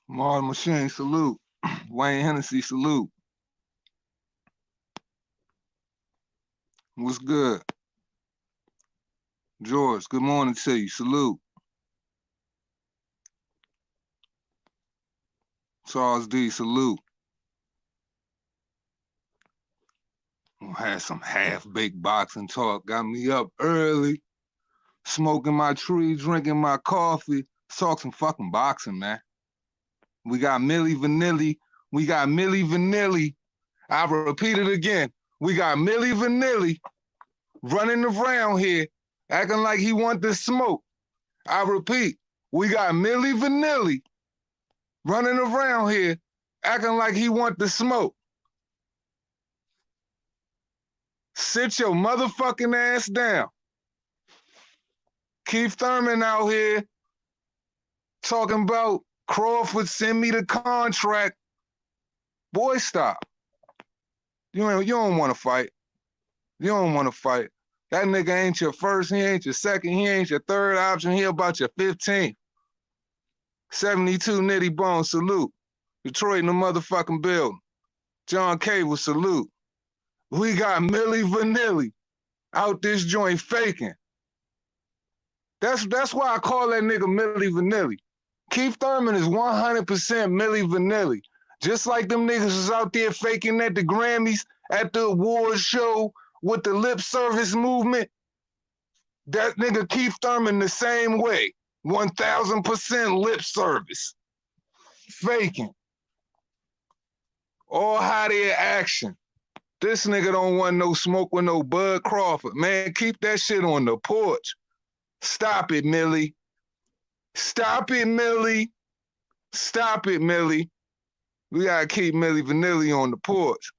Martin Machine, salute. Wayne Hennessy, salute. What's good? George, good morning to you. Salute. Charles D, salute. Had some half-baked boxing talk. Got me up early, smoking my tree, drinking my coffee. Let's talk some fucking boxing, man. We got Milli Vanilli. We got Milli Vanilli. I repeat it again. We got Milli Vanilli running around here, acting like he want the smoke. I repeat, we got Milli Vanilli running around here, acting like he want the smoke. Sit your motherfucking ass down. Keith Thurman out here talking about Crawford, send me the contract. Boy, stop. You don't want to fight. You don't want to fight. That nigga ain't your first, he ain't your second, he ain't your third option, he about your 15th. 72 Nitty Bone, salute. Detroit in the motherfucking building. John Cable, salute. We got Milli Vanilli out this joint faking. That's why I call that nigga Milli Vanilli. Keith Thurman is 100% Milli Vanilli. Just like them niggas was out there faking at the Grammys, at the awards show with the lip service movement. That nigga Keith Thurman the same way. 1,000% lip service. Faking. All hot air action. This nigga don't want no smoke with no Bud Crawford. Man, keep that shit on the porch. Stop it, Millie. Stop it, Millie. Stop it, Millie. We gotta keep Milli Vanilli on the porch.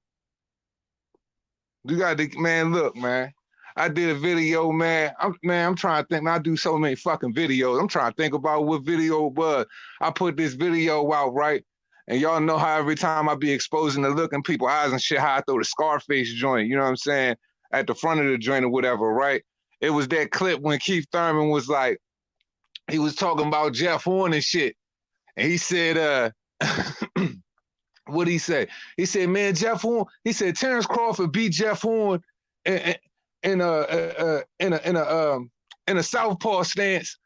You gotta, man, look, man. I did a video, man. I'm trying to think. I do so many fucking videos. I'm trying to think about what video it was. I put this video out, right? And y'all know how every time I be exposing the look in people's eyes and shit, how I throw the Scarface joint, you know what I'm saying? At the front of the joint or whatever, right? It was that clip when Keith Thurman was like, he was talking about Jeff Horn and shit. And he said, what'd he say? He said, man, Jeff Horn, he said, Terrence Crawford beat Jeff Horn in a southpaw stance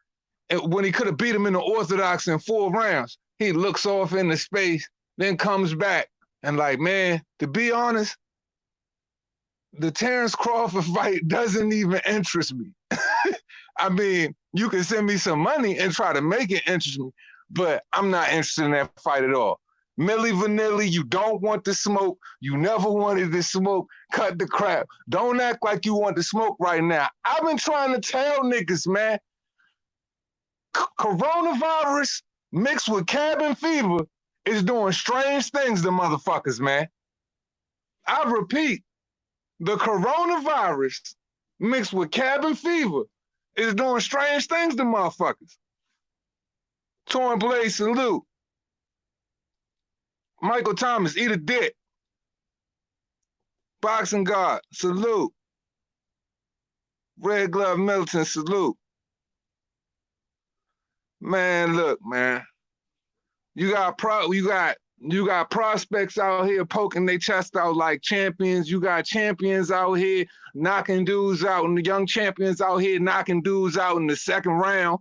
when he could have beat him in the orthodox in 4 rounds. He looks off into space, then comes back and like, man, to be honest, the Terrence Crawford fight doesn't even interest me. I mean, you can send me some money and try to make it interest me, but I'm not interested in that fight at all. Milli Vanilli, you don't want the smoke. You never wanted the smoke. Cut the crap. Don't act like you want the smoke right now. I've been trying to tell niggas, man, coronavirus mixed with cabin fever is doing strange things to motherfuckers, man. I repeat, the coronavirus mixed with cabin fever is doing strange things to motherfuckers. Torn Blade, salute. Michael Thomas, eat a dick. Boxing God, salute. Red Glove Militant, salute. Man, look, man. You got prospects out here poking their chest out like champions. You got champions out here knocking dudes out, and the young champions out here knocking dudes out in the second round.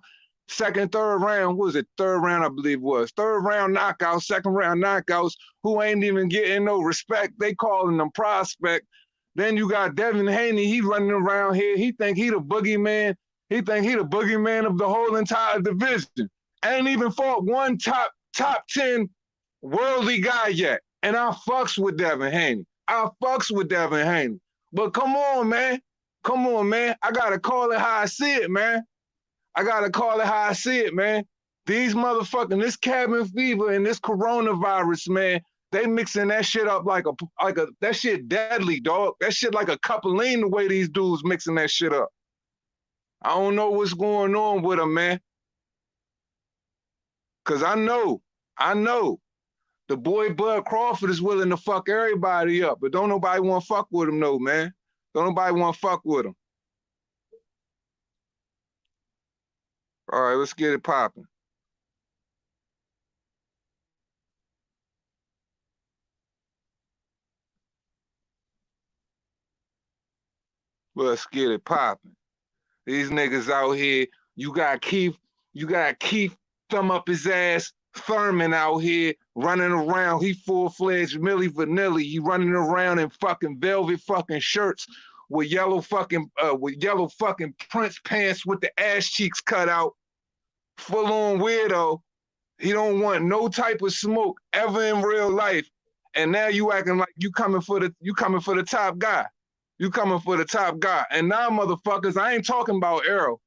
Third round, what was it? Third round, I believe it was. Third round knockouts, second round knockouts, who ain't even getting no respect. They calling them prospect. Then you got Devin Haney, he running around here. He think he the boogeyman. He think he the boogeyman of the whole entire division. Ain't even fought one top 10 worldly guy yet. And I fucks with Devin Haney. But come on, man. I gotta call it how I see it, man. These motherfucking, this cabin fever and this coronavirus, man, they mixing that shit up like a that shit deadly, dog. That shit like a cup of lean the way these dudes mixing that shit up. I don't know what's going on with them, man. Cause I know the boy Bud Crawford is willing to fuck everybody up, but don't nobody want to fuck with him, no, man. Don't nobody want to fuck with him. All right, let's get it popping. Let's get it popping. These niggas out here, you got Keith thumb up his ass, Thurman out here running around. He full-fledged Milli Vanilli. He running around in fucking velvet fucking shirts with yellow fucking Prince pants with the ass cheeks cut out. Full-on weirdo. He don't want no type of smoke ever in real life. And now you acting like you coming for the top guy. You coming for the top guy. And now, motherfuckers, I ain't talking about Arrow.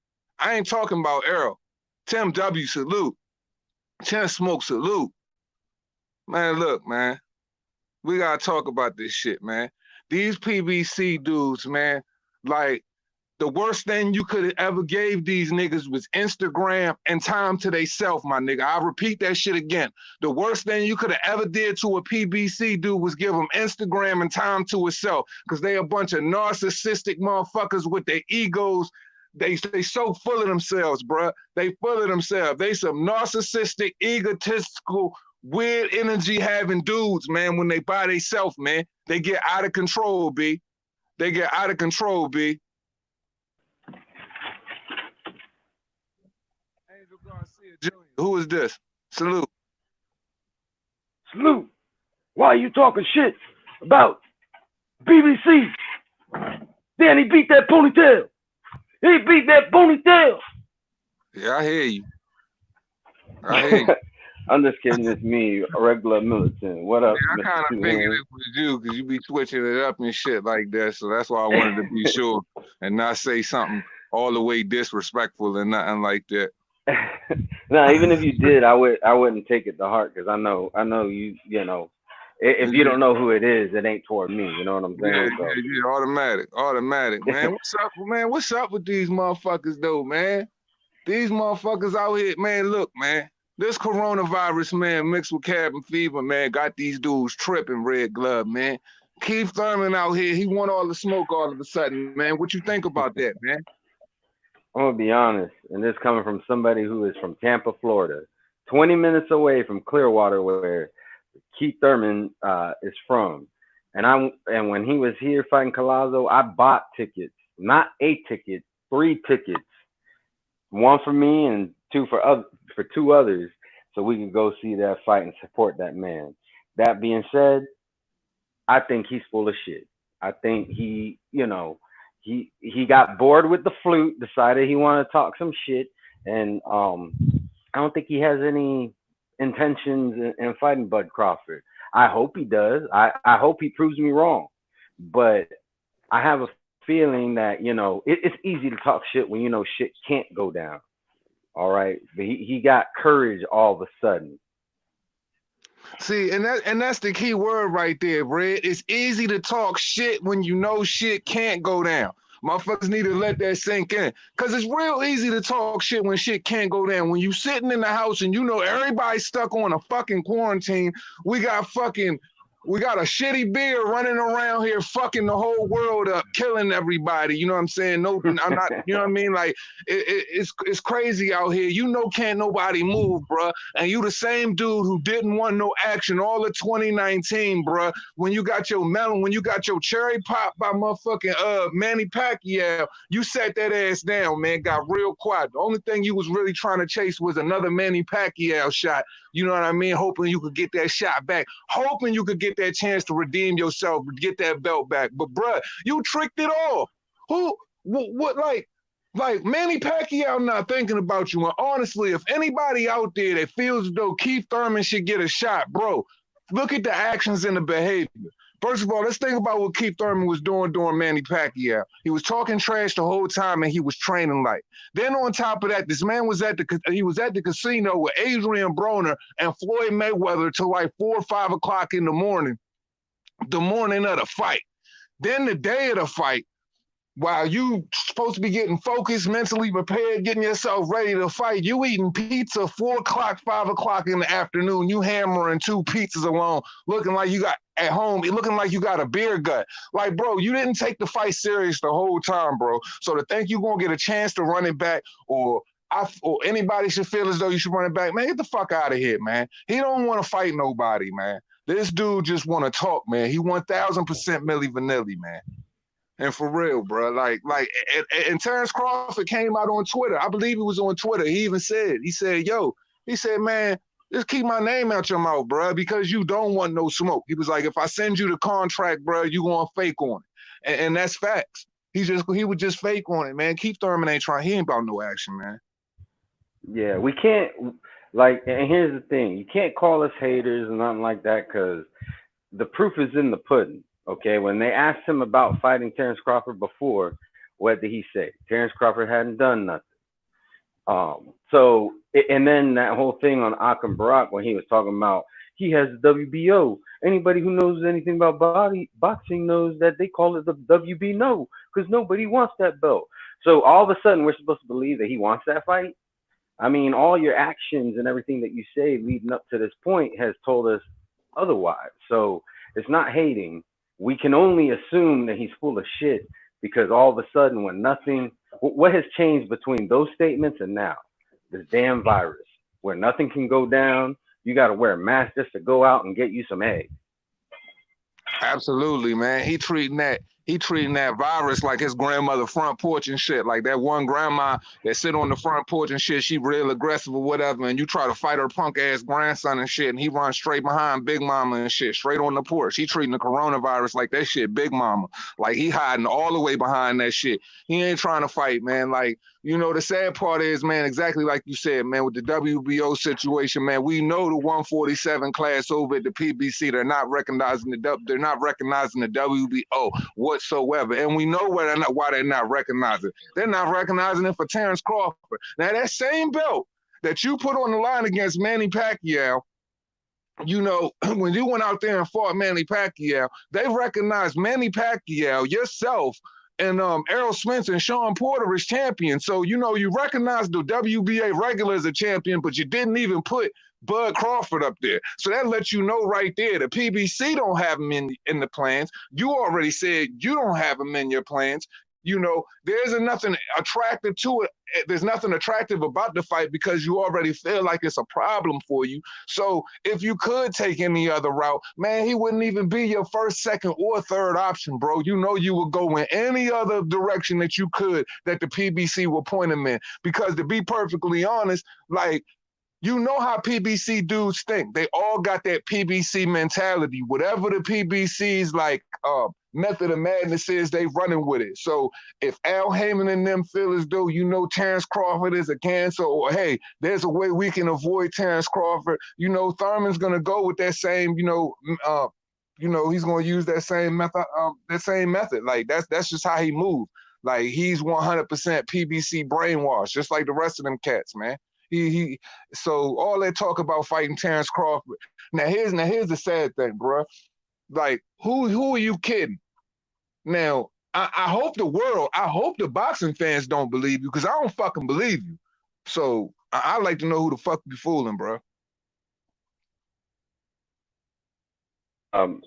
Tim W, salute. Tim Smoke, salute. Man, look, man. We gotta talk about this shit, man. These PBC dudes, man, like, the worst thing you could have ever gave these niggas was Instagram and time to they self, my nigga. I'll repeat that shit again. The worst thing you could have ever did to a PBC dude was give them Instagram and time to itself, because they a bunch of narcissistic motherfuckers with their egos. They so full of themselves, bruh. They full of themselves. They some narcissistic, egotistical, weird energy having dudes, man, when they by themselves, man. They get out of control, B. They get out of control, B. Who is this? Salute. Salute. Why are you talking shit about BBC? Then he beat that ponytail. He beat that ponytail. Yeah, I hear you. I hear you. I'm just kidding. It's me, a regular militant. What up? Yeah, I kind of figured it was you because you be switching it up and shit like that. So that's why I wanted to be sure and not say something all the way disrespectful and nothing like that. No, even if you did, I wouldn't take it to heart, because I know you know, if you don't know who it is, it ain't toward me. You know what I'm saying? Yeah, automatic, man. What's up with these motherfuckers though, man? These motherfuckers out here, man. Look, man, this coronavirus, man, mixed with cabin fever, man, got these dudes tripping. Red Glove, man. Keith Thurman out here, he want all the smoke all of a sudden, man. What you think about that, man? I'm gonna be honest, and this coming from somebody who is from Tampa, Florida, 20 minutes away from Clearwater, where Keith Thurman is from. And when he was here fighting Collazo, I bought tickets, not a ticket, 3 tickets, one for me and two for 2 others, so we could go see that fight and support that man. That being said, I think he's full of shit. I think he, you know, he got bored with the flute, decided he wanted to talk some shit, and I don't think he has any intentions in fighting Bud Crawford. I hope he does. I hope he proves me wrong. But I have a feeling that, you know, it's easy to talk shit when you know shit can't go down. All right. But he got courage all of a sudden. See, and that's the key word right there, Red. It's easy to talk shit when you know shit can't go down. Motherfuckers need to let that sink in. Because it's real easy to talk shit when shit can't go down. When you sitting in the house and you know everybody's stuck on a fucking quarantine, we got a shitty beer running around here fucking the whole world up, killing everybody. You know what I'm saying? No, I'm not, you know what I mean? Like, it's crazy out here. You know can't nobody move, bruh. And you the same dude who didn't want no action all of 2019, bruh. When you got your melon, when you got your cherry pop by motherfucking Manny Pacquiao, you sat that ass down, man, got real quiet. The only thing you was really trying to chase was another Manny Pacquiao shot. You know what I mean? Hoping you could get that shot back. Hoping you could get that chance to redeem yourself, get that belt back. But bruh, you tricked it all. What like Manny Pacquiao not thinking about you. And honestly, if anybody out there that feels as though Keith Thurman should get a shot, bro, look at the actions and the behavior. First of all, let's think about what Keith Thurman was doing during Manny Pacquiao. He was talking trash the whole time and he was training light. Then on top of that, this man was at the casino with Adrian Broner and Floyd Mayweather till like 4 or 5 o'clock in the morning of the fight. Then the day of the fight, while you supposed to be getting focused, mentally prepared, getting yourself ready to fight, you eating pizza 4 o'clock, 5 o'clock in the afternoon, you hammering 2 pizzas alone, looking like you got at home, looking like you got a beer gut. Like, bro, you didn't take the fight serious the whole time, bro. So to think you're going to get a chance to run it back or anybody should feel as though you should run it back, man, get the fuck out of here, man. He don't want to fight nobody, man. This dude just want to talk, man. He 1,000% Milli Vanilli, man. And for real, bro, and Terrence Crawford came out on Twitter. I believe he was on Twitter. He even said, man, just keep my name out your mouth, bro, because you don't want no smoke. He was like, if I send you the contract, bro, you gonna fake on it, and that's facts. He would just fake on it, man. Keith Thurman ain't trying. He ain't about no action, man. Yeah, we can't and here's the thing: you can't call us haters and nothing like that because the proof is in the pudding. Okay, when they asked him about fighting Terrence Crawford before, what did he say? Terrence Crawford hadn't done nothing. And then that whole thing on Akam Barak when he was talking about he has the WBO. Anybody who knows anything about boxing knows that they call it the WB no, because nobody wants that belt. So all of a sudden we're supposed to believe that he wants that fight. I mean, all your actions and everything that you say leading up to this point has told us otherwise. So it's not hating. We can only assume that he's full of shit because all of a sudden when nothing, what has changed between those statements and now? This damn virus where nothing can go down. You got to wear a mask just to go out and get you some eggs. Absolutely, man. He treating that virus like his grandmother front porch and shit. Like that one grandma that sit on the front porch and shit, she real aggressive or whatever, and you try to fight her punk ass grandson and shit, and he runs straight behind Big Mama and shit, straight on the porch. He treating the coronavirus like that shit Big Mama. Like he hiding all the way behind that shit. He ain't trying to fight, man. Like, you know, the sad part is, man, exactly like you said, man, with the WBO situation, man, we know the 147 class over at the PBC, they're not recognizing the WBO whatsoever. And we know why they're not recognizing it. They're not recognizing it for Terrence Crawford. Now, that same belt that you put on the line against Manny Pacquiao, you know, when you went out there and fought Manny Pacquiao, they recognized Manny Pacquiao, yourself, and Errol Spence and Sean Porter as champions. So, you know, you recognize the WBA regular as a champion, but you didn't even put Bud Crawford up there. So that lets you know right there, the PBC don't have him in the plans. You already said you don't have him in your plans. You know, there's nothing attractive to it. There's nothing attractive about the fight because you already feel like it's a problem for you. So if you could take any other route, man, he wouldn't even be your first, second, or third option, bro. You know you would go in any other direction that you could that the PBC will point him in. Because to be perfectly honest, like, you know how PBC dudes think. They all got that PBC mentality. Whatever the PBC's like method of madness is, they running with it. So if Al Heyman and them feel as though, you know, Terrence Crawford is a cancer, or hey, there's a way we can avoid Terrence Crawford, you know, Thurman's gonna go with that same, you know, he's gonna use that same method. Like that's just how he moves. Like he's 100% PBC brainwashed, just like the rest of them cats, man. So all that talk about fighting Terrence Crawford. Now here's the sad thing, bro. Like who are you kidding? Now I hope the boxing fans don't believe you, because I don't fucking believe you. So I like to know who the fuck you fooling, bro.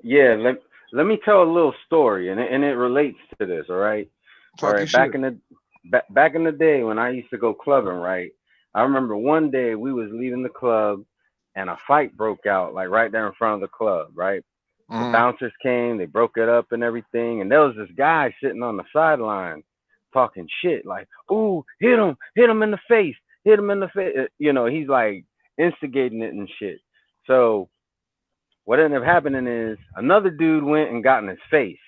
Yeah, let me tell a little story, and it relates to this. All right. Fuck, all right. Back in the day when I used to go clubbing, right? I remember one day we was leaving the club and a fight broke out, like right there in front of the club, right? Mm-hmm. The bouncers came, they broke it up and everything. And there was this guy sitting on the sideline talking shit, like, ooh, hit him in the face, hit him in the face. You know, he's like instigating it and shit. So what ended up happening is another dude went and got in his face.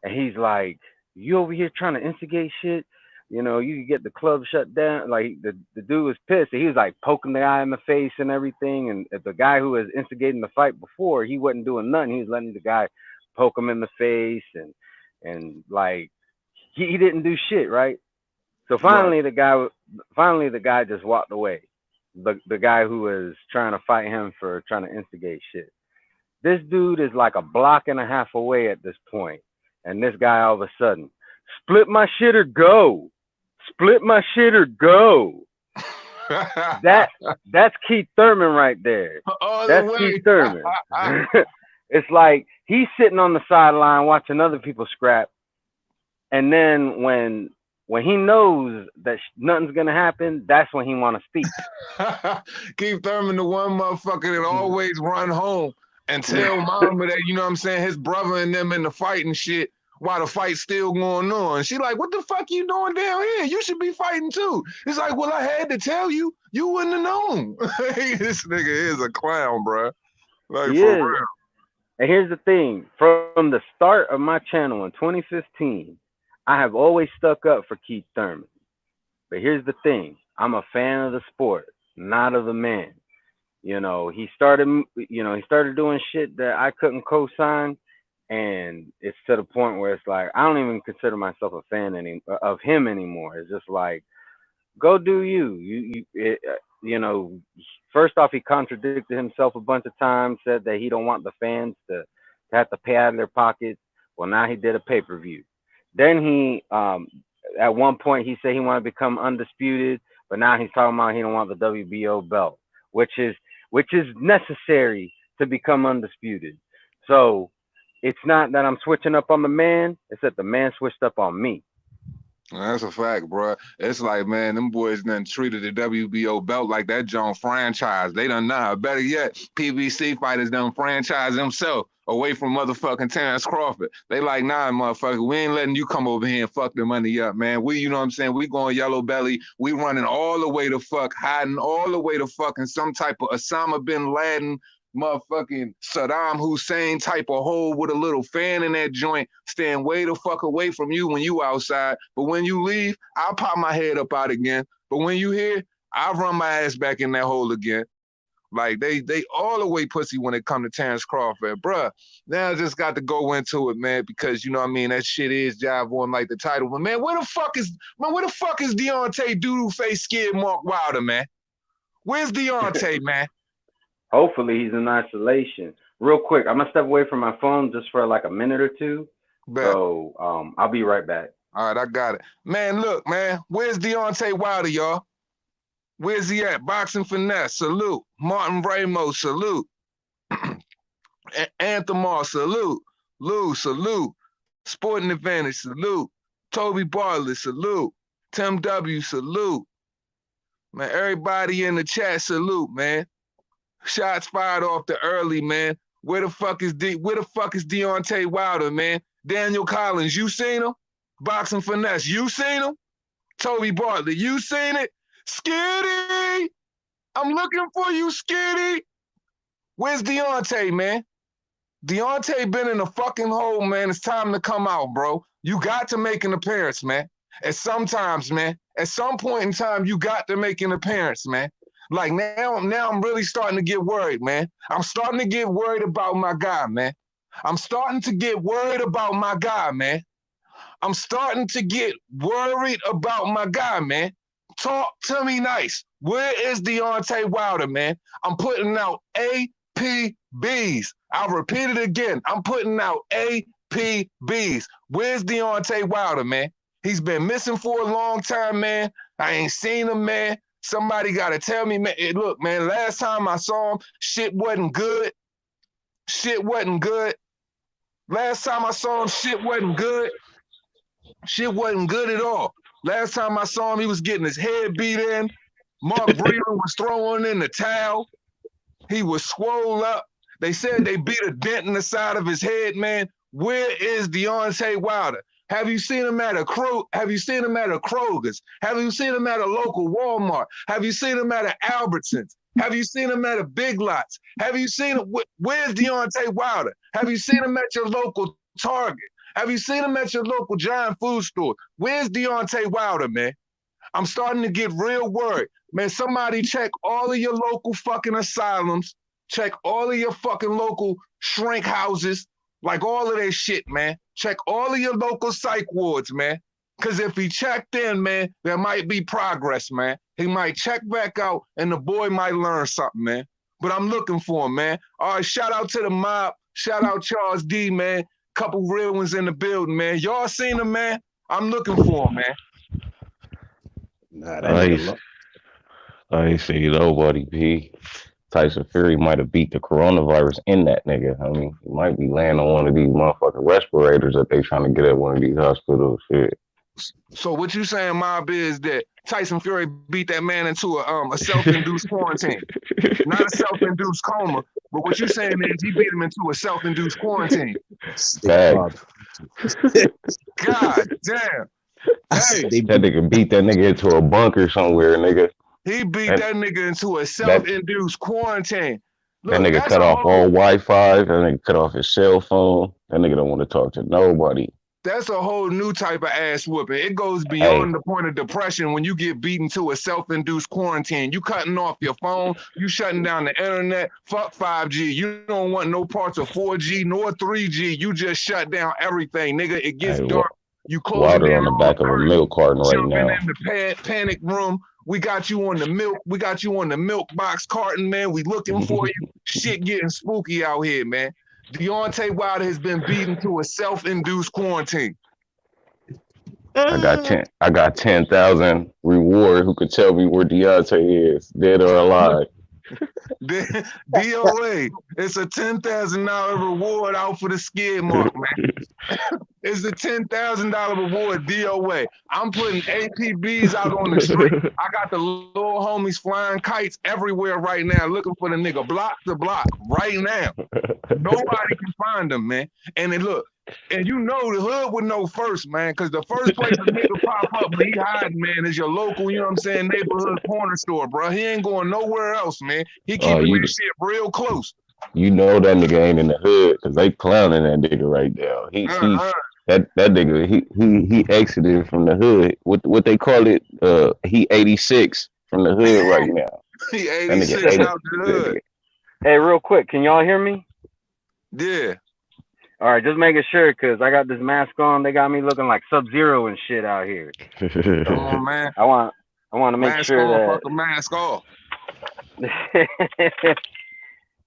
And he's like, you over here trying to instigate shit? You know, you could get the club shut down. Like the dude was pissed. He was like poking the guy in the face and everything. And the guy who was instigating the fight before, he wasn't doing nothing. He was letting the guy poke him in the face and like he didn't do shit, right? So finally the guy just walked away. The guy who was trying to fight him for trying to instigate shit. This dude is like a block and a half away at this point. And this guy all of a sudden, split my shit or go. Split my shit or go. That's Keith Thurman right there. That's Keith Thurman. It's like he's sitting on the sideline watching other people scrap, and then when he knows that nothing's gonna happen, that's when he want to speak. Keith Thurman, the one motherfucker that always run home and tell mama that, you know what I'm saying, his brother and them in the fight and shit while the fight's still going on. She like, what the fuck you doing down here? You should be fighting too. It's like, well, I had to tell you. You wouldn't have known. This nigga is a clown, bro. Like, he for is. real. And here's the thing. From the start of my channel in 2015, I have always stuck up for Keith Thurman. But here's the thing. I'm a fan of the sport, not of the man. You know, he started doing shit that I couldn't co-sign. And it's to the point where it's like, I don't even consider myself a fan of him anymore. It's just like, go do you. You know, first off, he contradicted himself a bunch of times, said that he don't want the fans to have to pay out of their pockets. Well, now he did a pay-per-view. Then he, at one point, he said he wanted to become undisputed, but now he's talking about he don't want the WBO belt, which is necessary to become undisputed. So it's not that I'm switching up on the man, it's that the man switched up on me. That's a fact, bro. It's like, man, them boys done treated the WBO belt like that John franchise. They done not. Better yet, PBC fighters done franchise themselves away from motherfucking Terrence Crawford. They like, nah, motherfucker, we ain't letting you come over here and fuck the money up, man. We, you know what I'm saying? We going yellow belly. We running all the way to fuck, hiding all the way to fucking some type of Osama bin Laden, motherfucking Saddam Hussein type of hole with a little fan in that joint, staying way the fuck away from you when you outside. But when you leave, I'll pop my head up out again. But when you here, I'll run my ass back in that hole again. Like, they all the way pussy when it come to Terrence Crawford. Bruh, now I just got to go into it, man, because, you know what I mean, that shit is jive on like the title. But, man, where the fuck is Deontay Doodoo-Face Skid Mark Wilder, man? Where's Deontay, man? Hopefully he's in isolation. Real quick, I'm gonna step away from my phone just for like a minute or two. Bet. So I'll be right back. All right, I got it. Man, look, man, where's Deontay Wilder, y'all? Where's he at? Boxing Finesse, salute. Martin Ramos, salute. Anthamar, salute. Lou, salute. Sporting Advantage, salute. Toby Bartlett, salute. Tim W, salute. Man, everybody in the chat, salute, man. Shots fired off the early, man. Where the fuck is Deontay Wilder, man? Daniel Collins, you seen him? Boxing Finesse, you seen him? Toby Bartlett, you seen it? Skitty! I'm looking for you, Skitty! Where's Deontay, man? Deontay been in a fucking hole, man. It's time to come out, bro. You got to make an appearance, man. At some point in time, you got to make an appearance, man. Like now I'm really starting to get worried, man. I'm starting to get worried about my guy, man. I'm starting to get worried about my guy, man. Talk to me nice. Where is Deontay Wilder, man? I'm putting out APBs. I'll repeat it again. I'm putting out APBs. Where's Deontay Wilder, man? He's been missing for a long time, man. I ain't seen him, man. Somebody got to tell me, man. Hey, look, man, last time I saw him, shit wasn't good. Last time I saw him, shit wasn't good. Shit wasn't good at all. Last time I saw him, he was getting his head beat in. Mark Breland was throwing in the towel. He was swole up. They said they beat a dent in the side of his head, man. Where is Deontay Wilder? Have you seen him at a Kroger's? Have you seen him at a local Walmart? Have you seen him at an Albertsons? Have you seen him at a Big Lots? Have you seen him? Where's Deontay Wilder? Have you seen him at your local Target? Have you seen him at your local giant food store? Where's Deontay Wilder, man? I'm starting to get real worried. Man, somebody check all of your local fucking asylums. Check all of your fucking local shrink houses. Like all of that shit, man. Check all of your local psych wards, man. Because if he checked in, man, there might be progress, man. He might check back out and the boy might learn something, man. But I'm looking for him, man. All right, shout out to the mob. Shout out Charles D, man. Couple real ones in the building, man. Y'all seen him, man? I'm looking for him, man. Nah, I ain't seen nobody, P. Tyson Fury might have beat the coronavirus in that nigga. I mean, he might be laying on one of these motherfucking respirators that they trying to get at one of these hospitals. Shit. So what you saying, Mob, is that Tyson Fury beat that man into a self-induced quarantine? Not a self-induced coma, but what you saying is he beat him into a self-induced quarantine. Facts. God damn. Hey, That nigga beat that nigga into a bunker somewhere, nigga. He beat that nigga into a that self-induced quarantine. That Look, nigga that's cut a off whole all Wi-Fi. That nigga cut off his cell phone. That nigga don't want to talk to nobody. that's a whole new type of ass whooping. It goes Hey, beyond the point of depression when you get beaten to a self-induced quarantine. You cutting off your phone, you shutting down the internet, fuck 5G. You don't want no parts of 4G nor 3G. You just shut down everything, nigga. It gets hey, dark. You closing water down on the all the back of a curtains, milk carton right jumping now. in the panic room. We got you on the milk. We got you on the milk box carton, man. We looking for you. Shit getting spooky out here, man. Deontay Wilder has been beaten to a self-induced quarantine. I got 10,000 reward. Who could tell me where Deontay is, dead or alive? DOA, it's a $10,000 reward out for the skid mark, man. It's a $10,000 reward, DOA. I'm putting APBs out on the street. I got the little homies flying kites everywhere right now, looking for the nigga block to block right now. Nobody can find them, man. And then look, and you know the hood would know first, man, because the first place a nigga pop up when he hiding, man, is your local, you know what I'm saying, neighborhood corner store, bro. He ain't going nowhere else, man. He keeping that shit real close. You know that nigga ain't in the hood because they clowning that nigga right now. That nigga he exited from the hood. What they call it? He 86 from the hood right now. He 86 out the hood. Hey, real quick, can y'all hear me? Yeah. All right, just making sure because I got this mask on. They got me looking like Sub-Zero and shit out here. Come on, man. I want to make mask sure on, that fuck the mask off.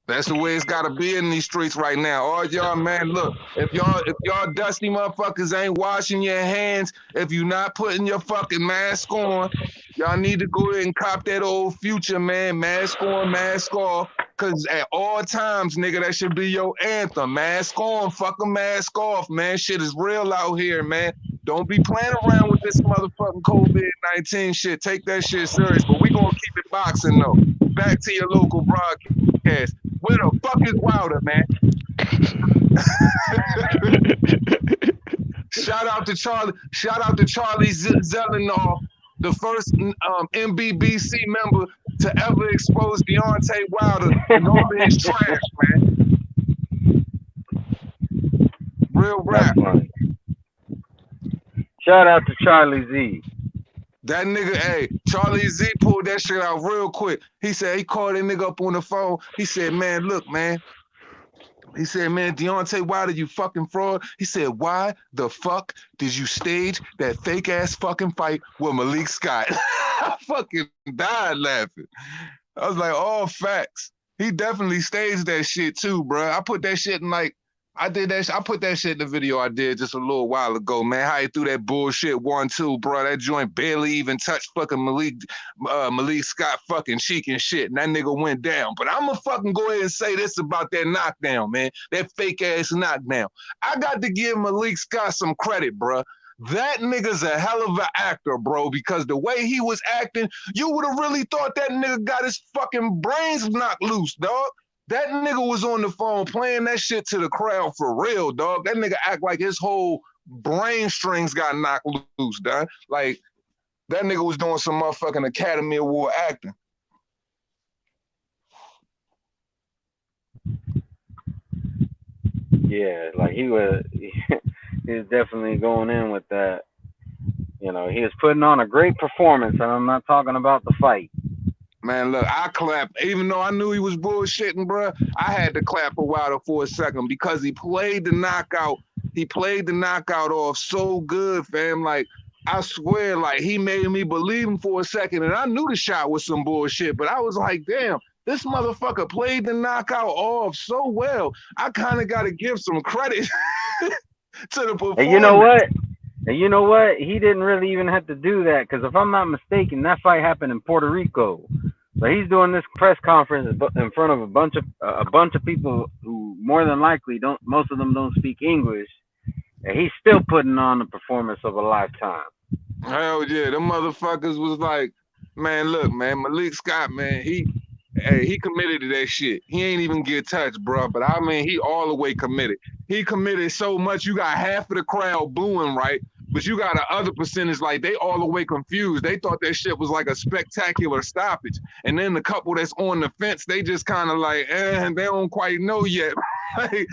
That's the way it's gotta be in these streets right now. All y'all, man, look, if y'all dusty motherfuckers ain't washing your hands, if you not putting your fucking mask on, y'all need to go ahead and cop that old Future, man. Mask on, mask off. Cause at all times, nigga, that should be your anthem. Mask on, fucking mask off, man. Shit is real out here, man. Don't be playing around with this motherfucking COVID-19 shit. Take that shit serious. But we gonna keep it boxing though. Back to your local broadcast. Where the fuck is Wilder, man? Shout out to Charlie Zelenoff, the first MBBC member to ever expose Deontay Wilder and all of his trash, man. Real rap. Shout out to Charlie Z. That nigga, hey, Charlie Z pulled that shit out real quick. He said, he called that nigga up on the phone. He said, man, look, man. He said, man, Deontay Wilder, you fucking fraud. He said, why the fuck did you stage that fake ass fucking fight with Malik Scott? I fucking died laughing. I was like, all facts. He definitely staged that shit too, bro. I put that shit in I put that shit in the video I did just a little while ago, man. How he threw that bullshit 1-2, bro. That joint barely even touched fucking Malik Scott fucking cheek and shit. And that nigga went down. But I'm gonna fucking go ahead and say this about that knockdown, man. That fake ass knockdown. I got to give Malik Scott some credit, bro. That nigga's a hell of an actor, bro, because the way he was acting, you would have really thought that nigga got his fucking brains knocked loose, dog. That nigga was on the phone playing that shit to the crowd for real, dog. That nigga act like his whole brain strings got knocked loose, dog. Like, that nigga was doing some motherfucking Academy Award acting. Yeah, like he was definitely going in with that. You know, he was putting on a great performance, and I'm not talking about the fight. Man, look, I clapped. Even though I knew he was bullshitting, bro, I had to clap for Wilder for a second because he played the knockout. He played the knockout off so good, fam. Like, I swear, like, he made me believe him for a second. And I knew the shot was some bullshit, but I was like, damn, this motherfucker played the knockout off so well. I kind of got to give some credit to the performance. And you know what? He didn't really even have to do that because if I'm not mistaken, that fight happened in Puerto Rico. So he's doing this press conference in front of a bunch of people who more than likely most of them don't speak English, and he's still putting on the performance of a lifetime. Hell yeah, them motherfuckers was like, man, look, man, Malik Scott, man, Hey, he committed to that shit. He ain't even get touched, bro. But I mean, he all the way committed. He committed so much. You got half of the crowd booing, right? But you got the other percentage, like they all the way confused. They thought that shit was like a spectacular stoppage. And then the couple that's on the fence, they just kind of like, they don't quite know yet. Hey,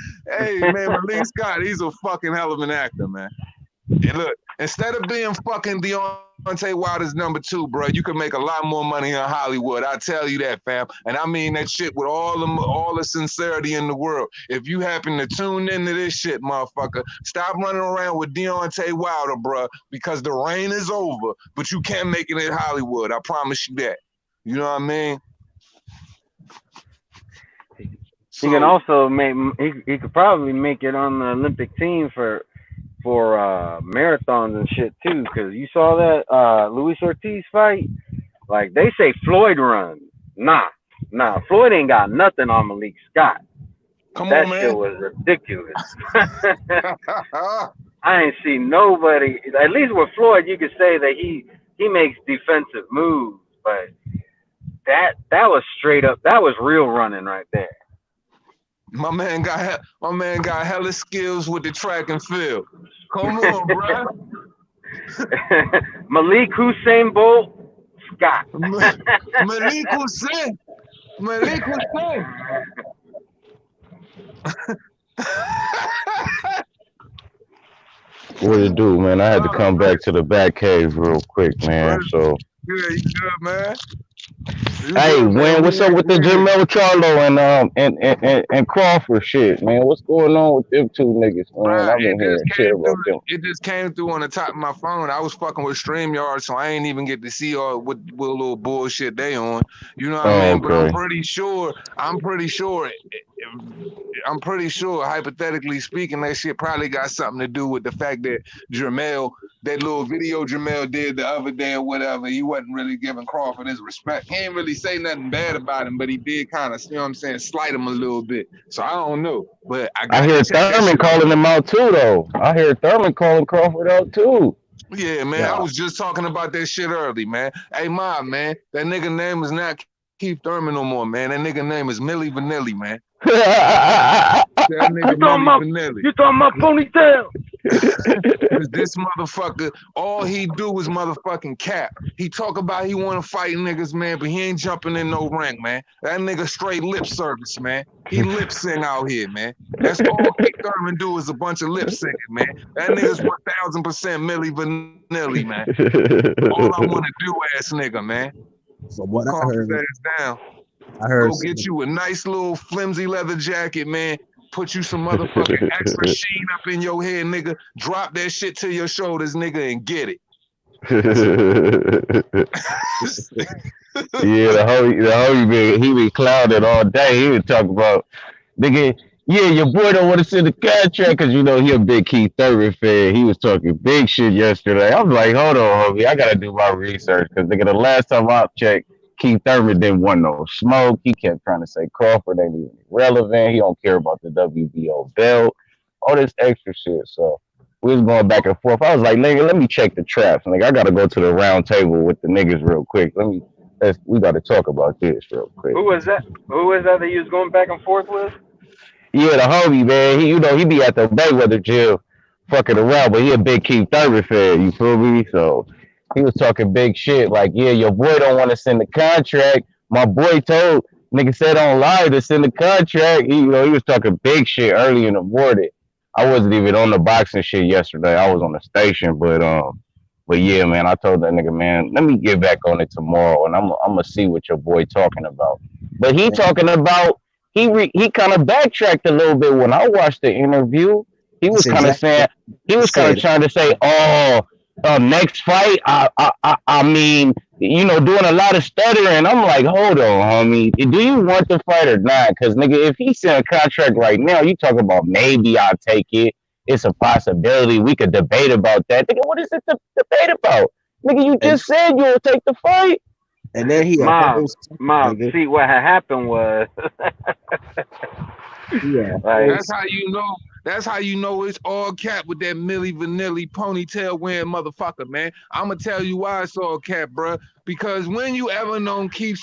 man, Malik Scott, he's a fucking hell of an actor, man. And look, instead of being fucking Deontay Wilder's number 2, bro, you can make a lot more money in Hollywood. I tell you that, fam. And I mean that shit with all the sincerity in the world. If you happen to tune into this shit, motherfucker, stop running around with Deontay Wilder, bro, because the reign is over, but you can't make it in Hollywood. I promise you that. You know what I mean? He can also he could probably make it on the Olympic team for marathons and shit too, because you saw that Luis Ortiz fight. Like they say Floyd runs. Nah, Floyd ain't got nothing on Malik Scott. That shit was ridiculous. I ain't seen nobody. At least with Floyd, you could say that he makes defensive moves, but that was straight up. That was real running right there. My man got hella skills with the track and field. Come on, bro. Malik Hussein Bolt Scott. Malik Hussein. What it do, man? I had to come back to the back cave real quick, man. So you good, man. Hey, man, what's up with the Jamel Charlo and Crawford shit, man? What's going on with them two niggas, man? I've been hearing shit about them. It just came through on the top of my phone. I was fucking with StreamYard, so I ain't even get to see all what little bullshit they on. You know what I mean? But I'm pretty sure, hypothetically speaking, that shit probably got something to do with the fact that Jamel, that little video Jamel did the other day or whatever, he wasn't really giving Crawford his respect. He ain't really say nothing bad about him, but he did kind of, you know what I'm saying, slight him a little bit. So I don't know. But I hear Thurman calling him out too, though. I hear Thurman calling Crawford out too. Yeah, man. Yeah. I was just talking about that shit early, man. Hey, man, that nigga name is not Keith Thurman no more, man. That nigga name is Milli Vanilli, man. You talking about ponytail? This motherfucker, all he do is motherfucking cap. He talk about he want to fight niggas, man, but he ain't jumping in no ring, man. That nigga straight lip service, man. He lip sing out here, man. That's all Keith Thurman do is a bunch of lip singing, man. That nigga's 1000% Milli Vanilli, man. All I want to do, ass nigga, man. From what I heard, I heard go get you a nice little flimsy leather jacket, man. Put you some motherfucking extra sheen up in your head, nigga. Drop that shit to your shoulders, nigga, and get it. Yeah, the homie, he been clouded all day. He was talking about, nigga, yeah, your boy don't want to send the contract because, you know, he a big Keith Thurman fan. He was talking big shit yesterday. I'm like, hold on, homie, I got to do my research because, nigga, the last time I checked, Keith Thurman didn't want no smoke. He kept trying to say Crawford ain't even relevant. He don't care about the WBO belt. All this extra shit. So we was going back and forth. I was like, nigga, let me check the traps. Like, I got to go to the round table with the niggas real quick. We got to talk about this real quick. Who was that that you was going back and forth with? Yeah, the homie, man. He be at the Mayweather jail fucking around, but he a big Keith Thurman fan. You feel me? So he was talking big shit, like, yeah, your boy don't want to send the contract. My boy told, nigga said on live to send the contract. He was talking big shit early in the morning. I wasn't even on the boxing shit yesterday. I was on the station, but yeah, man, I told that nigga, man, let me get back on it tomorrow, and I'm gonna see what your boy talking about. But he talking about, he kind of backtracked a little bit when I watched the interview. He was kind of saying, he was kind of trying to say, next fight, I mean, you know, doing a lot of stuttering. I'm like, hold on, homie. Do you want the fight or not? Because, nigga, if he sent a contract right now, you talk about maybe I'll take it. It's a possibility. We could debate about that. Nigga, what is it to debate about? Nigga, you just said you'll take the fight. And then he Mom, see what had happened was yeah. Like, That's how you know it's all cap with that Milli Vanilli ponytail wearing motherfucker, man. I'm gonna tell you why it's all cap, bro. Because when you ever known Keith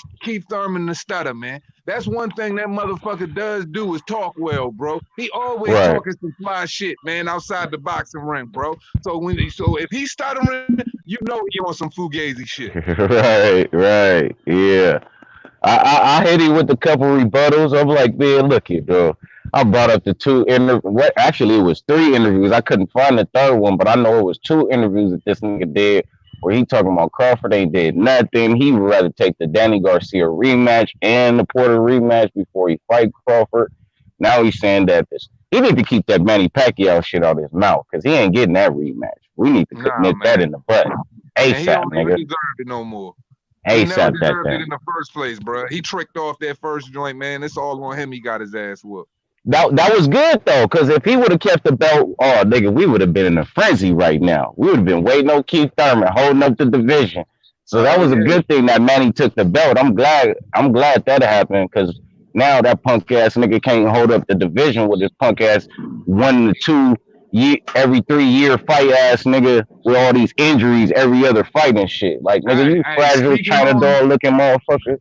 Thurman to stutter, man, that's one thing that motherfucker does do is talk well, bro. He always talking some fly shit, man, outside the boxing ring, bro. So if he's stuttering, you know he on some fugazi shit. Right, yeah. I hit him with a couple rebuttals. I'm like, man, look here, bro. I brought up the two interviews. Actually, it was 3 interviews. I couldn't find the third one, but I know it was 2 interviews that this nigga did where he talking about Crawford ain't did nothing. He would rather take the Danny Garcia rematch and the Porter rematch before he fight Crawford. Now he's saying that he need to keep that Manny Pacquiao shit out of his mouth because he ain't getting that rematch. We need to nip that in the butt. ASAP, he don't nigga. deserve it no more. He never deserved it in the first place, bro. He tricked off that first joint, man. It's all on him. He got his ass whooped. That was good though, because if he would have kept the belt, oh nigga, we would have been in a frenzy right now. We would have been waiting on Keith Thurman holding up the division. So that was a good thing that Manny took the belt. I'm glad that happened because now that punk ass nigga can't hold up the division with his punk ass 1 to 2 every 3 year fight ass nigga with all these injuries every other fight and shit. Like nigga, you fragile China doll looking motherfucker.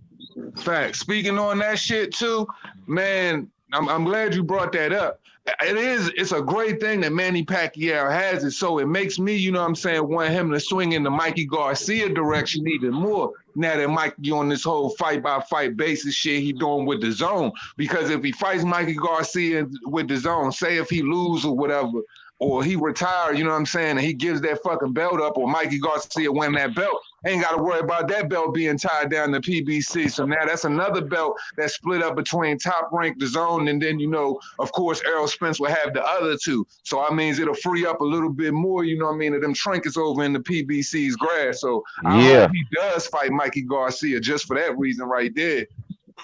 Fact. Speaking on that shit too, man. I'm glad you brought that up. It's a great thing that Manny Pacquiao has it, so it makes me, you know what I'm saying, want him to swing in the Mikey Garcia direction even more now that Mikey on this whole fight-by-fight basis shit he doing with the zone. Because if he fights Mikey Garcia with the zone, say if he lose or whatever, or he retired, you know what I'm saying, and he gives that fucking belt up, or Mikey Garcia win that belt, ain't got to worry about that belt being tied down to PBC. So now that's another belt that's split up between Top Rank, the zone, and then, you know, of course, Errol Spence will have the other 2. So that means it'll free up a little bit more, you know what I mean, of them trinkets over in the PBC's grass. So I hope he does fight Mikey Garcia just for that reason right there.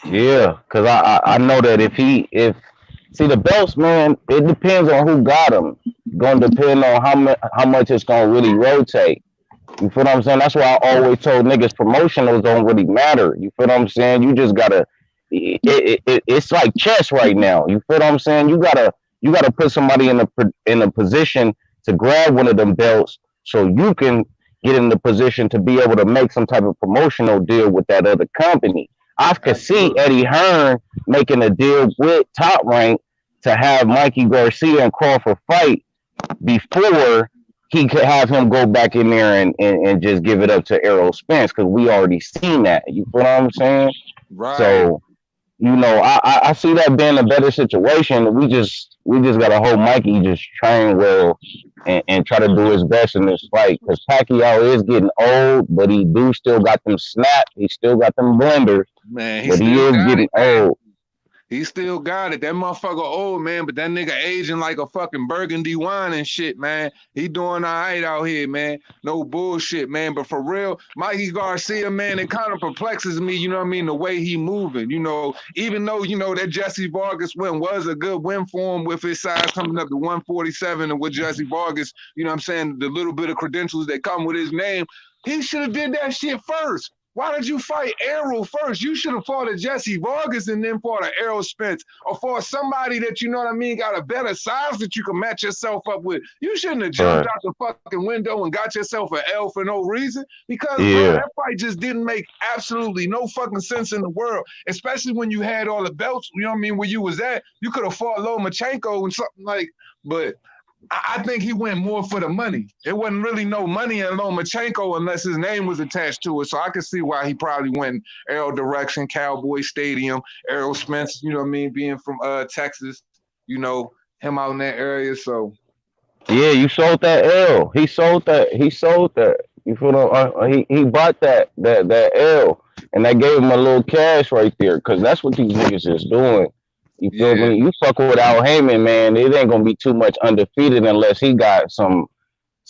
Yeah, because I know that if see the belts, man, it depends on who got them. Gonna depend on how much it's gonna really rotate. You feel what I'm saying? That's why I always told niggas promotionals don't really matter. You feel what I'm saying? You just gotta. It's like chess right now. You feel what I'm saying? You gotta put somebody in a position to grab one of them belts so you can get in the position to be able to make some type of promotional deal with that other company. I could see Eddie Hearn making a deal with Top Rank to have Mikey Garcia and Crawford fight before he could have him go back in there and just give it up to Errol Spence because we already seen that. You feel what I'm saying? Right. So, you know, I see that being a better situation. We just gotta hold Mikey just train well and try to do his best in this fight because Pacquiao is getting old, but he still got them snaps. He still got them blenders. Man, but he is getting old. He still got it. That motherfucker old, man, but that nigga aging like a fucking burgundy wine and shit, man. He doing all right out here, man. No bullshit, man. But for real, Mikey Garcia, man, it kind of perplexes me, you know what I mean, the way he moving. You know, even though, you know, that Jesse Vargas win was a good win for him with his size coming up to 147 and with Jesse Vargas, you know what I'm saying, the little bit of credentials that come with his name, he should have did that shit first. Why did you fight Errol first? You should have fought a Jesse Vargas and then fought an Errol Spence or fought somebody that, you know what I mean, got a better size that you can match yourself up with. You shouldn't have jumped out the fucking window and got yourself an L for no reason because bro, that fight just didn't make absolutely no fucking sense in the world, especially when you had all the belts, you know what I mean, where you was at. You could have fought Lomachenko and something like, but I think he went more for the money. It wasn't really no money in Lomachenko unless his name was attached to it. So I could see why he probably went Errol direction, Cowboy Stadium, Errol Spence, you know what I mean, being from Texas, you know, him out in that area. So yeah, you sold that L. He sold that. You feel he bought that L, and that gave him a little cash right there because that's what these niggas is doing. You feel me? You fuck with Al Heyman, man. It ain't gonna be too much undefeated unless he got some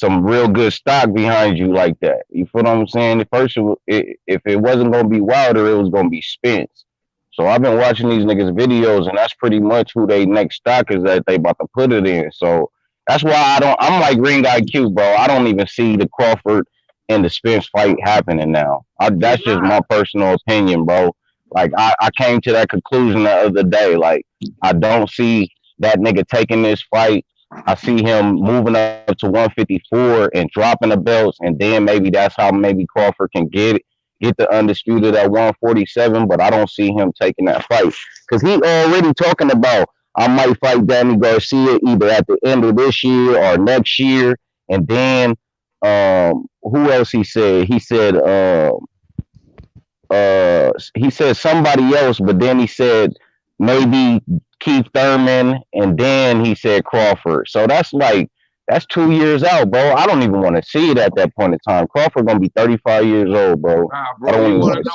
real good stock behind you like that. You feel what I'm saying? If it wasn't gonna be Wilder, it was gonna be Spence. So I've been watching these niggas videos, and that's pretty much who they next stock is that they about to put it in. So that's why I'm like Ring IQ, bro. I don't even see the Crawford and the Spence fight happening now. That's just my personal opinion, bro. Like I came to that conclusion the other day. Like I don't see that nigga taking this fight. I see him moving up to 154 and dropping the belts, and then maybe that's how maybe Crawford can get the undisputed at 147. But I don't see him taking that fight because he already talking about I might fight Danny Garcia either at the end of this year or next year, and then who else he said? He said somebody else, but then he said maybe Keith Thurman, and then he said Crawford. So that's 2 years out, bro. I don't even want to see it at that point in time. Crawford gonna be 35 years old, bro. Bro, I don't even want to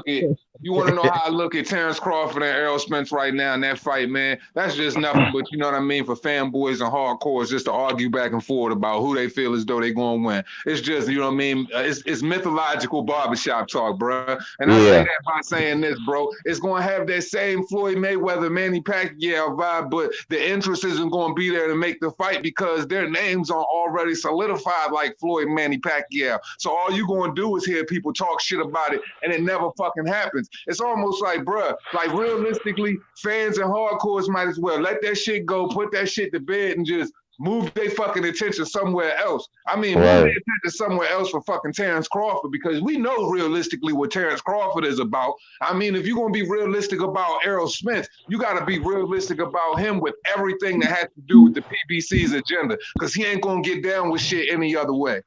see it. You want to know how I look at Terrence Crawford and Errol Spence right now in that fight, man? That's just nothing but, you know what I mean, for fanboys and hardcores just to argue back and forth about who they feel as though they're going to win. It's just, you know what I mean, it's mythological barbershop talk, bro. And I say that by saying this, bro. It's going to have that same Floyd Mayweather, Manny Pacquiao vibe, but the interest isn't going to be there to make the fight because their names are already solidified like Floyd, Manny Pacquiao. So all you're going to do is hear people talk shit about it, and it never fucking happens. It's almost like, bruh, like realistically, fans and hardcores might as well let that shit go, put that shit to bed, and just move their fucking attention somewhere else. I mean, move their attention somewhere else for fucking Terrence Crawford because we know realistically what Terrence Crawford is about. I mean, if you're going to be realistic about Errol Spence, you got to be realistic about him with everything that has to do with the PBC's agenda because he ain't going to get down with shit any other way.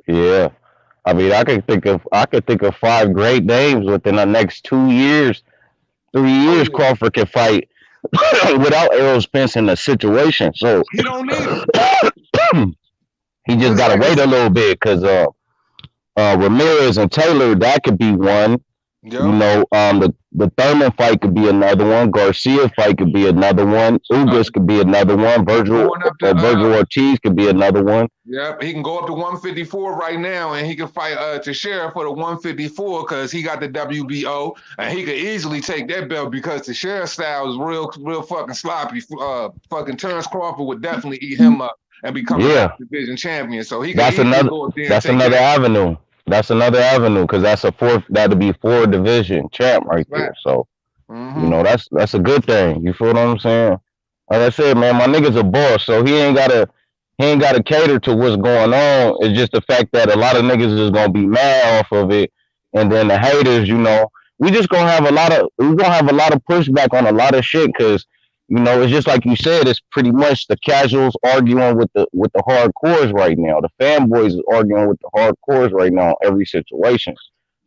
Yeah. I mean, I could think of 5 great names within the next 2 years, 3 years. Crawford can fight without Errol Spence in the situation. So he don't need him. He just gotta wait a little bit because Ramirez and Taylor, that could be one. Yep. You know, the Thurman fight could be another one. Garcia fight could be another one. Ugas could be another one. Virgil Ortiz could be another one. Yep, he can go up to 154 right now, and he can fight Teixeira for the 154 because he got the WBO, and he could easily take that belt because Teixeira's style is real fucking sloppy. Fucking Terrence Crawford would definitely eat him up and become a division champion. So he that's another avenue. That's another avenue because that'd be 4 division champ right there. So you know that's a good thing. You feel what I'm saying? Like I said, man, my nigga's a boss, so he ain't gotta cater to what's going on. It's just the fact that a lot of niggas is gonna be mad off of it, and then the haters, you know, we're gonna have a lot of pushback on a lot of shit because. You know, it's just like you said, it's pretty much the casuals arguing with the hardcores right now. The fanboys is arguing with the hardcores right now in every situation.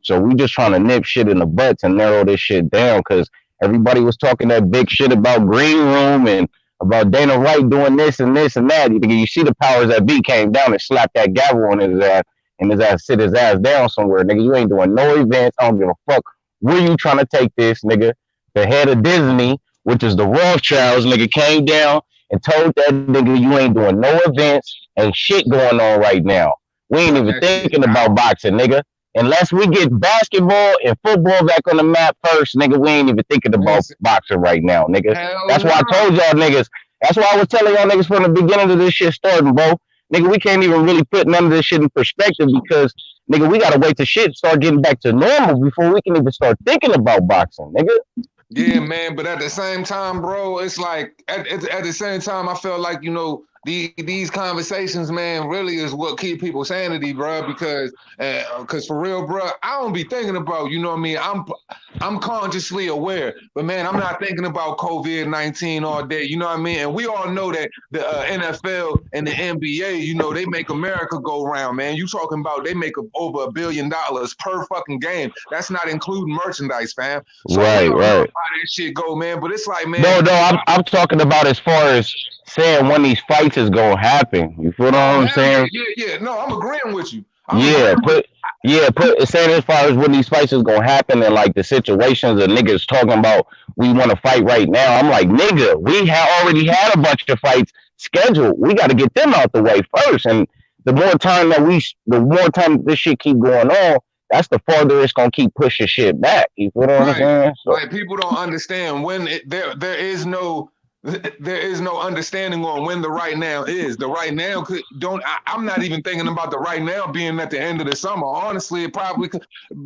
So we just trying to nip shit in the butt to narrow this shit down because everybody was talking that big shit about Green Room and about Dana White doing this and this and that. You see the powers that be came down and slapped that gavel on his ass and his ass sit his ass down somewhere. Nigga, you ain't doing no events. I don't give a fuck where you trying to take this, nigga. The head of Disney, which is the Rothschilds, nigga, came down and told that nigga you ain't doing no events and shit going on right now. We ain't even thinking about boxing, nigga. Unless we get basketball and football back on the map first, nigga, we ain't even thinking about boxing right now, nigga. That's why I told y'all niggas. That's why I was telling y'all niggas from the beginning of this shit starting, bro. Nigga, we can't even really put none of this shit in perspective because, nigga, we gotta wait till shit start getting back to normal before we can even start thinking about boxing, nigga. Yeah, man, but at the same time, bro, it's like at the same time, I feel like, you know, these conversations, man, really is what keep people sanity, bro. Because for real, bro, I don't be thinking about, you know what I mean. I'm consciously aware, but man, I'm not thinking about COVID-19 all day. You know what I mean. And we all know that the NFL and the NBA, you know, they make America go round, man. You talking about they make over $1 billion per fucking game. That's not including merchandise, fam. So right. How that shit go, man. But it's like, man. No, I'm talking about as far as saying when these fights is gonna happen. You feel what I'm saying? Yeah. No, I'm agreeing with you. Saying as far as when these fights is gonna happen and like the situations that niggas talking about we want to fight right now. I'm like, nigga, we already had a bunch of fights scheduled. We got to get them out the way first. And the more time this shit keep going on, that's the farther it's gonna keep pushing shit back. You feel what I'm saying? So, like people don't understand when there is no there is no understanding on when the right now is. The right now I'm not even thinking about the right now being at the end of the summer. Honestly, it probably could.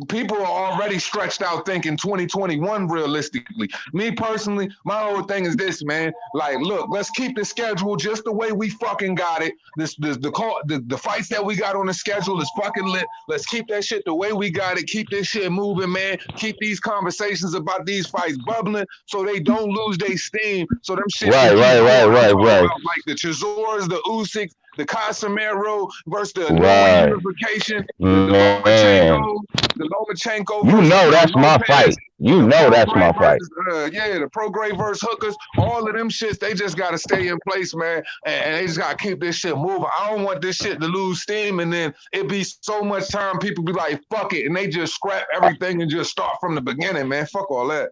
People are already stretched out thinking 2021 realistically. Me personally, my whole thing is this, man. Like, look, let's keep the schedule just the way we fucking got it. The fights that we got on the schedule is fucking lit. Let's keep that shit the way we got it. Keep this shit moving, man. Keep these conversations about these fights bubbling so they don't lose their steam. So them shit. Right. Like the Chisores, the Usyks, the Casemiro versus the Norway unification, the Lomachenko. You know that's my fight. You know that's my fight. The Prograis versus Hookers. All of them shits, they just got to stay in place, man. And they just got to keep this shit moving. I don't want this shit to lose steam and then it be so much time people be like, fuck it. And they just scrap everything and just start from the beginning, man. Fuck all that.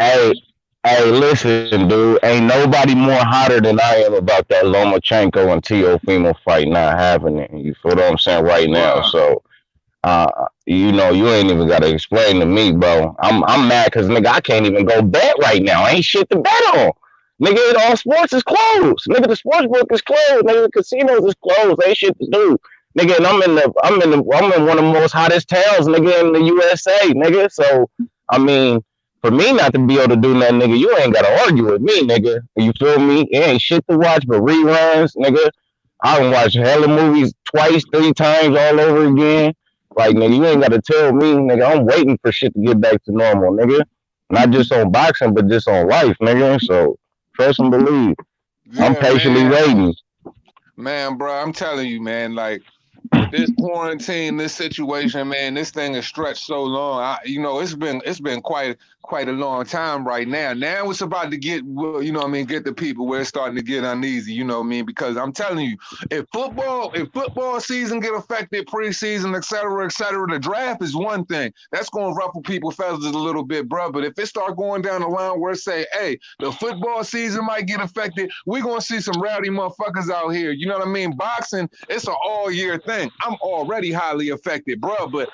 Hey, listen, dude. Ain't nobody more hotter than I am about that Lomachenko and Teofimo fight not happening. You feel what I'm saying right now? Wow. So, you know, you ain't even got to explain to me, bro. I'm mad because, nigga, I can't even go bet right now. Ain't shit to bet on. Nigga, all sports is closed. Nigga, the sports book is closed. Nigga, the casinos is closed. Ain't shit to do. Nigga, and I'm in one of the most hottest towns, nigga, in the USA, nigga. So, I mean, for me not to be able to do nothing, nigga, you ain't got to argue with me, nigga. You feel me? It ain't shit to watch but reruns, nigga. I done watched hella movies twice, 3 times all over again. Like, nigga, you ain't got to tell me, nigga, I'm waiting for shit to get back to normal, nigga. Not just on boxing, but just on life, nigga. So, trust and believe. Yeah, I'm patiently waiting. Man, bro, I'm telling you, man, like, with this quarantine, this situation, man, this thing is stretched so long. It's been quite a long time right now. Now it's about to get, get the people where it's starting to get uneasy, you know what I mean? Because I'm telling you, if football season get affected, preseason, et cetera, the draft is one thing. That's going to ruffle people's feathers a little bit, bro. But if it start going down the line where it say, hey, the football season might get affected, we're going to see some rowdy motherfuckers out here. You know what I mean? Boxing, it's an all-year thing. I'm already highly affected, bro. But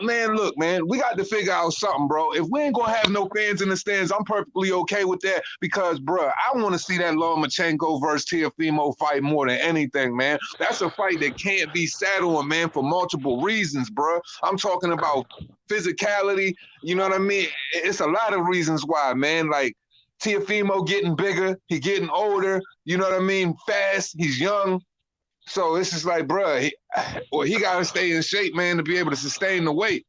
look, man, we got to figure out something, bro. If we ain't gonna have no fans in the stands, I'm perfectly okay with that because, bro, I want to see that Lomachenko versus Teofimo fight more than anything, man. That's a fight that can't be sat on, man, for multiple reasons, bro. I'm talking about physicality, you know what I mean? It's a lot of reasons why, man. Like, Teofimo getting bigger, he getting older, you know what I mean? Fast, he's young. So it's just like, bro, he got to stay in shape, man, to be able to sustain the weight.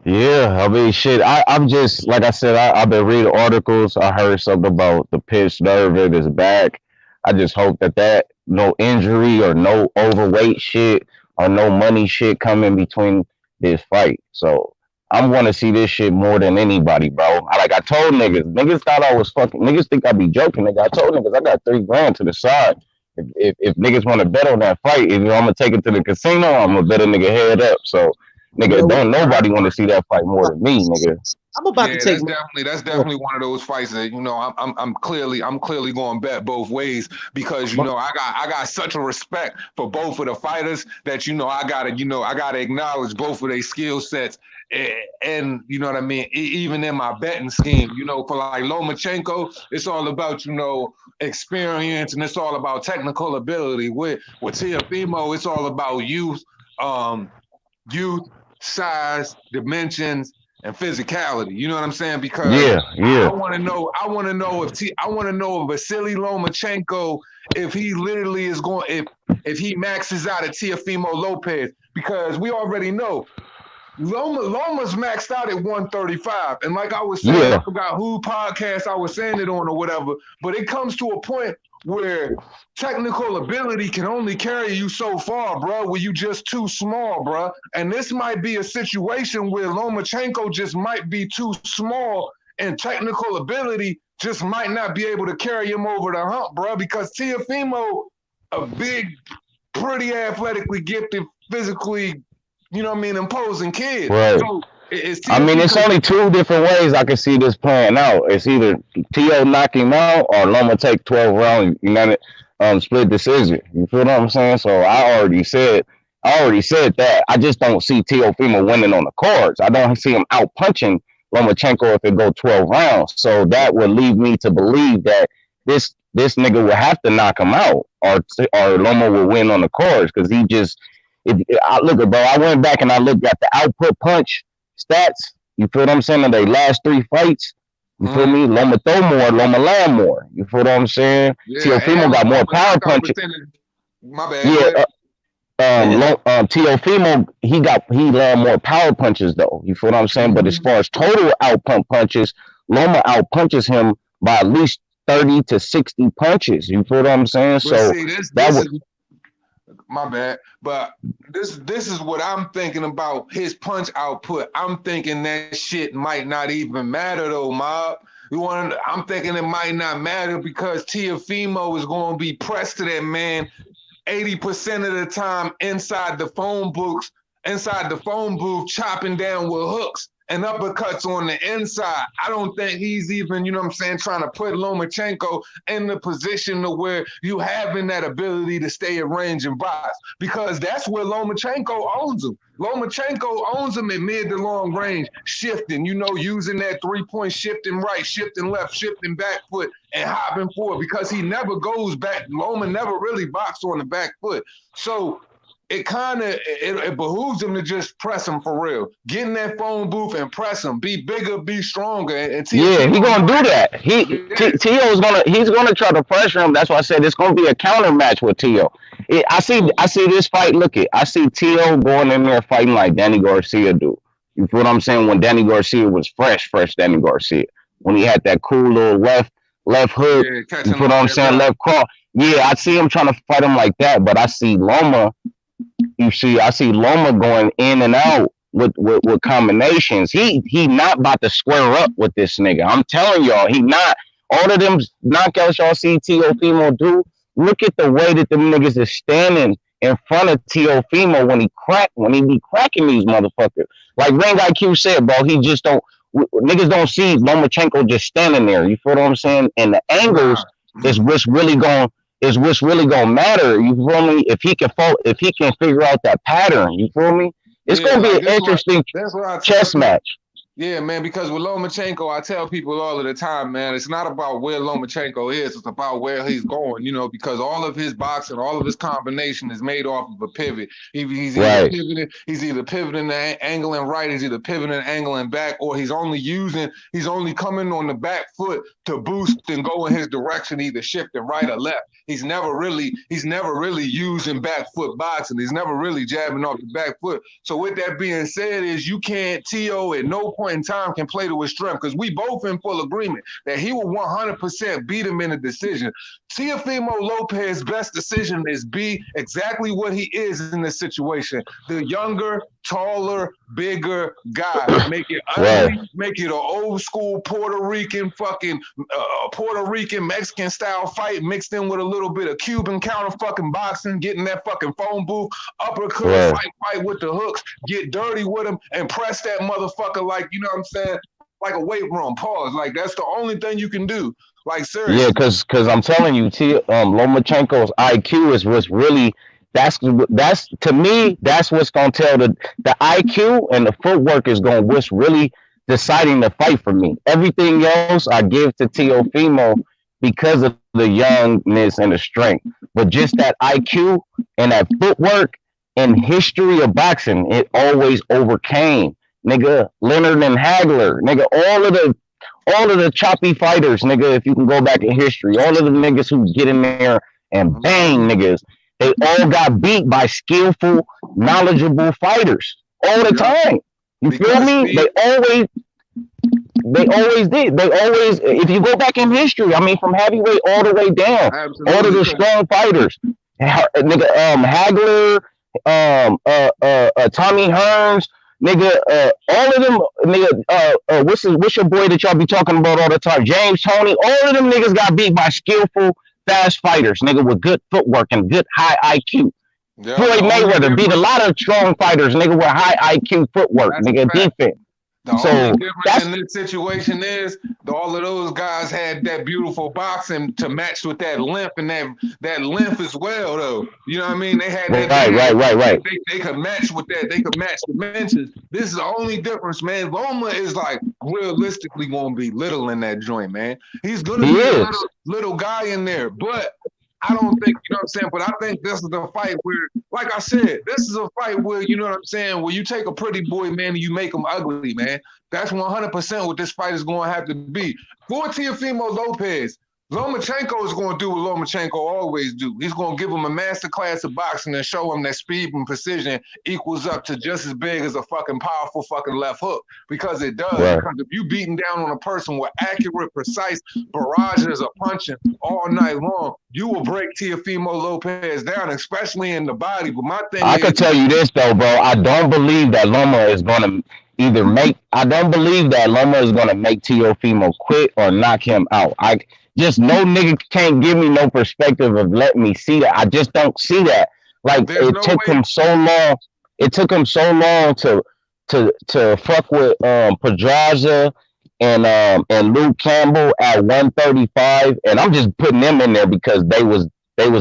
Yeah, I mean, shit, I'm just, like I said, I've been reading articles. I heard something about the pinched nerve in his back. I just hope that no injury or no overweight shit or no money shit come in between this fight. So I'm going to see this shit more than anybody, bro. I told niggas thought I was fucking, niggas think I be joking, nigga. I told niggas I got $3 grand to the side. If niggas want to bet on that fight, I'm going to take it to the casino, I'm going to bet a nigga head up. So, nigga, don't nobody want to see that fight more than me, nigga. I'm about to take. That's definitely one of those fights that I'm clearly going to bet both ways because I got such a respect for both of the fighters that I gotta acknowledge both of their skill sets and you know what I mean. Even in my betting scheme, for like Lomachenko, it's all about experience and it's all about technical ability. With Teofimo, it's all about youth, size, dimensions, and philosicality. You know what I'm saying? Because I want to know if Vasily Lomachenko, if he literally is going, if he maxes out at Teofimo Lopez, because we already know Loma's maxed out at 135. And like I was saying, I forgot who podcast I was saying it on or whatever, but it comes to a point where technical ability can only carry you so far, bro, where you just too small, bro. And this might be a situation where Lomachenko just might be too small and technical ability just might not be able to carry him over the hump, bro, because Teofimo, a big, pretty athletically gifted, phically, imposing kid. Right. So it's only 2 different ways I can see this playing out. It's either Teo knock him out or Loma take 12 round split decision. You feel what I'm saying? So I already said that. I just don't see Teofimo winning on the cards. I don't see him out punching Lomachenko if it go 12 rounds. So that would lead me to believe that this nigga would have to knock him out, or Loma will win on the cards, because he just. If I look at, bro, I went back and I looked at the output punch stats. You feel what I'm saying? In their last 3 fights, you feel me? Loma throw more, Loma land more. You feel what I'm saying? Yeah, Teofimo got more power punches. My bad. Yeah, Teofimo, he land more power punches though. You feel what I'm saying? But as far as total outpunch punches, Loma outpunches him by at least 30 to 60 punches. You feel what I'm saying? So see, this is my bad, but this is what I'm thinking about his punch output. I'm thinking that shit might not even matter though, Mob. I'm thinking it might not matter because Teofimo is going to be pressed to that man 80% of the time inside the phone booth, chopping down with hooks and uppercuts on the inside. I don't think he's even, you know what I'm saying, trying to put Lomachenko in the position to where you having that ability to stay at range and box, because that's where Lomachenko owns him. Lomachenko owns him at mid to long range, shifting, using that 3-point shifting right, shifting left, shifting back foot, and hopping forward, because he never goes back. Loma never really boxed on the back foot. So it behooves him to just press him for real. Get in that phone booth and press him. Be bigger, be stronger. And yeah, he's gonna do that. He's gonna try to pressure him. That's why I said it's gonna be a counter match with Teo. I see this fight. I see Teo going in there fighting like Danny Garcia do. You feel what I'm saying? When Danny Garcia was fresh Danny Garcia. When he had that cool little left hook. Yeah, you feel what I'm saying? Left cross. Yeah, I see him trying to fight him like that, but I see Loma. I see Loma going in and out with combinations. He not about to square up with this nigga. I'm telling y'all, he not. All of them knockouts y'all see Teofimo do, look at the way that them niggas is standing in front of Teofimo when he be cracking these motherfuckers. Like Ring IQ said, bro, niggas don't see Lomachenko just standing there. You feel what I'm saying? And the angles is what's really gonna matter. You feel me? If he can figure out that pattern, you feel me? It's gonna be an interesting chess match. Yeah, man, because with Lomachenko, I tell people all of the time, man, it's not about where Lomachenko is, it's about where he's going, because all of his boxing, all of his combination is made off of a pivot. He's either pivoting the angling right, he's either pivoting angling back, or he's only coming on the back foot to boost and go in his direction, either shifting right or left. He's never really using back foot boxing. He's never really jabbing off the back foot. So with that being said, you can't Teo at no point in time can play to his strength, because we both in full agreement that he will 100% beat him in a decision. Teofimo Lopez's best decision is be exactly what he is in this situation. The younger, taller, bigger guy. Make it ugly, make it an old school Puerto Rican Mexican style fight mixed in with a little bit of Cuban counter fucking boxing, getting that fucking phone booth, uppercut, fight with the hooks, get dirty with him and press that motherfucker like, you know what I'm saying, like a weight room. Pause. Like that's the only thing you can do. Like seriously. Yeah, because I'm telling you, Lomachenko's IQ is what's really that's to me, that's what's gonna tell the IQ and the footwork is what's really deciding the fight for me. Everything else I give to Teofimo because of the youngness and the strength. But just that IQ and that footwork and history of boxing, it always overcame. Nigga, Leonard and Hagler, nigga, all of the choppy fighters, nigga, if you can go back in history, all of the niggas who get in there and bang niggas, they all got beat by skillful, knowledgeable fighters all the time. You feel me? They always did. They always, if you go back in history, I mean, from heavyweight all the way down, all of the strong fighters, nigga, Hagler, Tommy Hearns, nigga, all of them, nigga, what's your boy that y'all be talking about all the time? James Toney, all of them niggas got beat by skillful, fast fighters, nigga, with good footwork and good high IQ. Yeah, Floyd Mayweather beat a lot of strong fighters, nigga, with high IQ footwork, nigga, defense. The only difference in this situation is all of those guys had that beautiful boxing to match with that length and that length as well, though. You know what I mean? They had that. Right. They could match with that. They could match dimensions. This is the only difference, man. Loma is like realistically going to be little in that joint, man. He's going to be a little guy in there, but I don't think, you know what I'm saying, but I think this is a fight where, like I said, this is a fight where, you know what I'm saying, where you take a pretty boy, man, and you make him ugly, man. That's 100% what this fight is going to have to be. For Teofimo Lopez, Lomachenko is going to do what Lomachenko always do. He's going to give him a master class of boxing and show him that speed and precision equals up to just as big as a fucking powerful fucking left hook, because it does. Right. Because if you beating down on a person with accurate, precise barrages of punching all night long, you will break Teofimo Lopez down, especially in the body. But my thing I could tell you this, though, bro. I don't believe that Loma is going to I don't believe that Loma is going to make Teofimo quit or knock him out. Just no nigga can't give me no perspective of letting me see that. I just don't see that. Like it took him so long. It took him so long to fuck with Pedraza and Luke Campbell at 135, and I'm just putting them in there because they was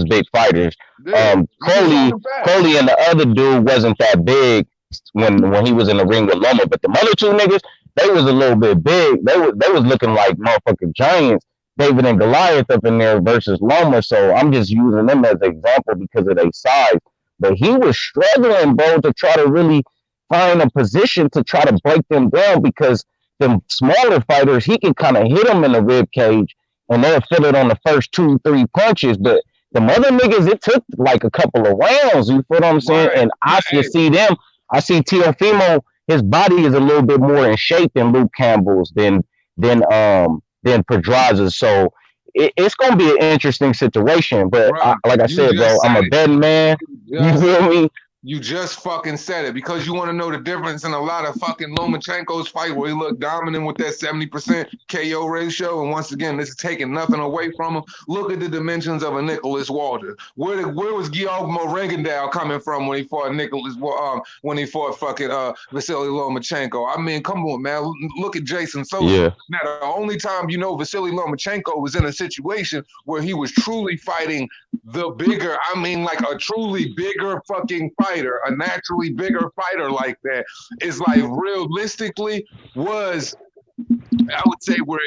big fighters. Coley and the other dude wasn't that big when he was in the ring with Loma, but the other two niggas, they was a little bit big. They was looking like motherfucking giants. David and Goliath up in there versus Loma, so I'm just using them as an example because of their size. But he was struggling, bro, to try to really find a position to try to break them down, because them smaller fighters, he can kind of hit them in the rib cage and they'll feel it on the first 2-3 punches. But the other niggas, it took like a couple of rounds. You feel what I'm saying? Right. And I see them. I see Teofimo. His body is a little bit more in shape than Luke Campbell's, than Pedraza. So it's gonna be an interesting situation. But like I said, bro, I'm a betting man. You feel me? You just fucking said it, because you want to know the difference in a lot of fucking Lomachenko's fight where he looked dominant with that 70% KO ratio. And once again, this is taking nothing away from him. Look at the dimensions of a Nicholas Walter. Where was Guillermo Regendahl coming from when he fought fucking Vasily Lomachenko? I mean, come on, man. Look at Jason Sosa. Yeah. Now, the only time Vasily Lomachenko was in a situation where he was truly fighting the bigger, I mean, like a truly bigger fucking fighter, a naturally bigger fighter like that, is like realistically was, I would say, where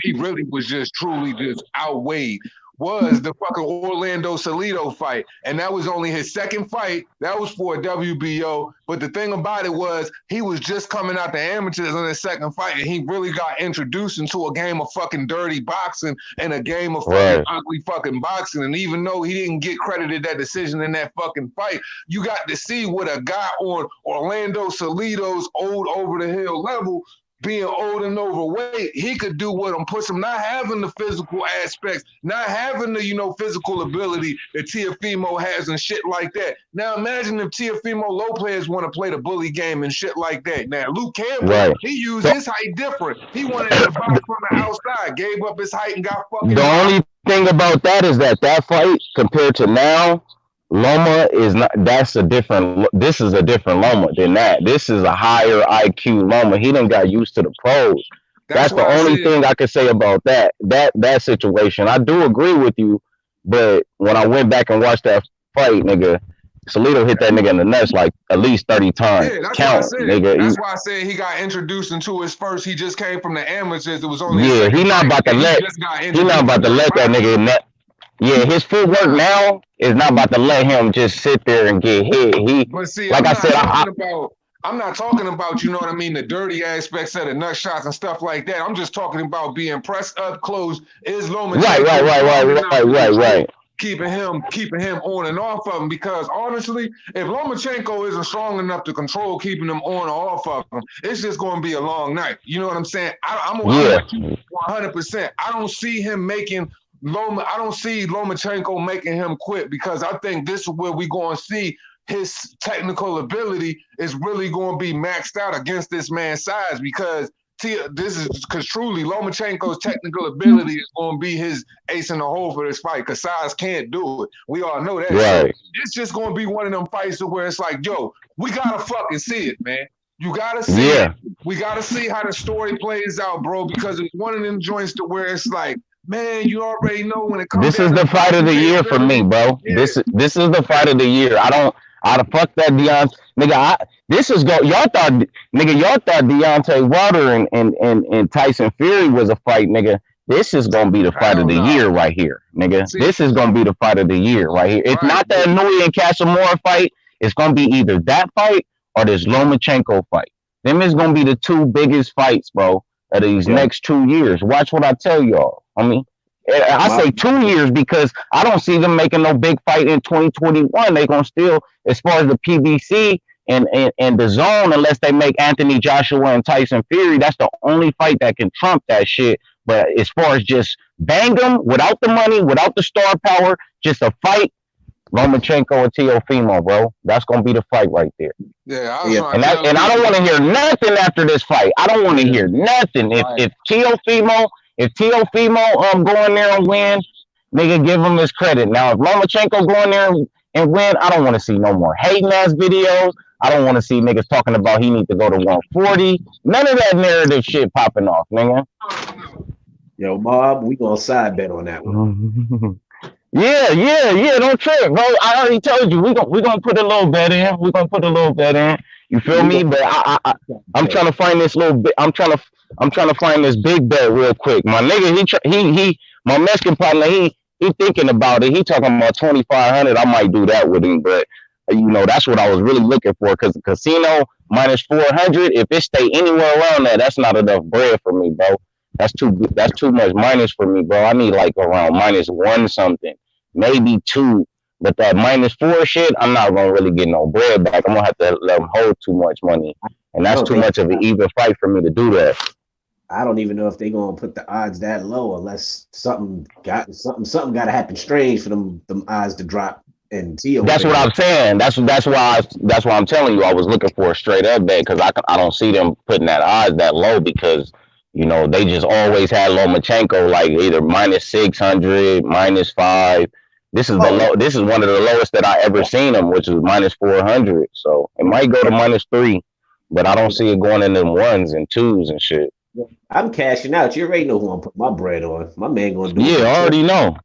he really was just truly just outweighed, was the fucking Orlando Salido fight. And that was only his second fight. That was for a WBO. But the thing about it was, he was just coming out the amateurs in his second fight, and he really got introduced into a game of fucking dirty boxing and a game of fucking ugly fucking boxing. And even though he didn't get credited that decision in that fucking fight, you got to see what a guy on Orlando Salido's old over the hill level, being old and overweight, he could do with him, push him, not having the physical aspects, not having the, physical ability that Teofimo has and shit like that. Now imagine if Teofimo Lopez want to play the bully game and shit like that. Now Luke Campbell, he used his height different. He wanted to box from the outside, gave up his height and got fucking. The only thing about that is that fight compared to now, Loma is not. This is a different Loma than that. This is a higher IQ Loma. He done got used to the pros. That's the only thing I could say about that situation. I do agree with you, but when I went back and watched that fight, nigga, Salido hit that nigga in the nuts like at least 30 times. Yeah, that's why I said he got introduced into his first. He just came from the amateurs. It was only he not about to let that nigga nut. Yeah, his footwork now is not about to let him just sit there and get hit. But see, I'm not talking about, you know what I mean, the dirty aspects of the nut shots and stuff like that. I'm just talking about being pressed up close. Is Lomachenko right. Keeping him on and off of him, because honestly, if Lomachenko isn't strong enough to control keeping him on or off of him, it's just going to be a long night. You know what I'm saying? I'm 100%. I don't see him making I don't see Lomachenko making him quit, because I think this is where we're going to see his technical ability is really going to be maxed out against this man's size, because truly Lomachenko's technical ability is going to be his ace in the hole for this fight, because size can't do it. We all know that. Right. So it's just going to be one of them fights where it's like, yo, we got to fucking see it, man. You gotta see Yeah. it. We gotta see how the story plays out, bro, because it's one of them joints to where it's like, man, you already know when it comes This down is to the fight of the year for me, bro. yeah. This is the fight of the year. I don't fuck that Deontay nigga. Y'all thought Deontay Wilder and Tyson Fury was a fight, nigga. This is gonna be the fight of the year right here, nigga. See, this is gonna be the fight of the year right here. It's not that Nui and Casamora fight. It's gonna be either that fight or this Lomachenko fight. Them is gonna be the two biggest fights, bro, of these next 2 years. Watch what I tell y'all. I mean, I say 2 years because I don't see them making no big fight in 2021. They gonna still, as far as the PBC and the zone, unless they make Anthony Joshua and Tyson Fury, that's the only fight that can trump that shit. But as far as just bang them without the money, without the star power, just a fight, Lomachenko and Teofimo, bro. That's gonna be the fight right there. Yeah, and I don't want to hear nothing after this fight. I don't want to hear nothing. If Teofimo go in there and win, nigga, give him his credit. Now if Lomachenko go in there and win, I don't want to see no more hating ass videos. I don't want to see niggas talking about he need to go to 140. None of that narrative shit popping off, nigga. Yo, Bob, we gonna side bet on that one. Yeah, don't trip, bro. I already told you we gonna put a little bet in. We gonna put a little bet in. You feel me? But I'm trying to find this little bit. I'm trying to find this big bet real quick. My nigga, he my Mexican partner, he thinking about it. He talking about 2,500. I might do that with him, but you know that's what I was really looking for. Cause the casino minus 400. If it stay anywhere around that, that's not enough bread for me, bro. That's too much minus for me, bro. I need like around minus 1 something, maybe 2. But that minus 4 shit, I'm not gonna really get no bread back. I'm gonna have to let them hold too much money, and that's too much of an even fight for me to do that. I don't even know if they're gonna put the odds that low unless something got to happen strange for them odds to drop. And that's what I'm saying. That's why I'm telling you I was looking for a straight up bet because I don't see them putting that odds that low because. You know, they just always had Lomachenko like either minus 600, minus 5. This is This is one of the lowest that I ever seen them, which is minus 400. So it might go to minus 3, but I don't see it going in them 1s and 2s and shit. I'm cashing out. You already know who I'm putting my bread on. My man gonna do. Yeah, I already know.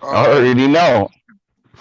I already know.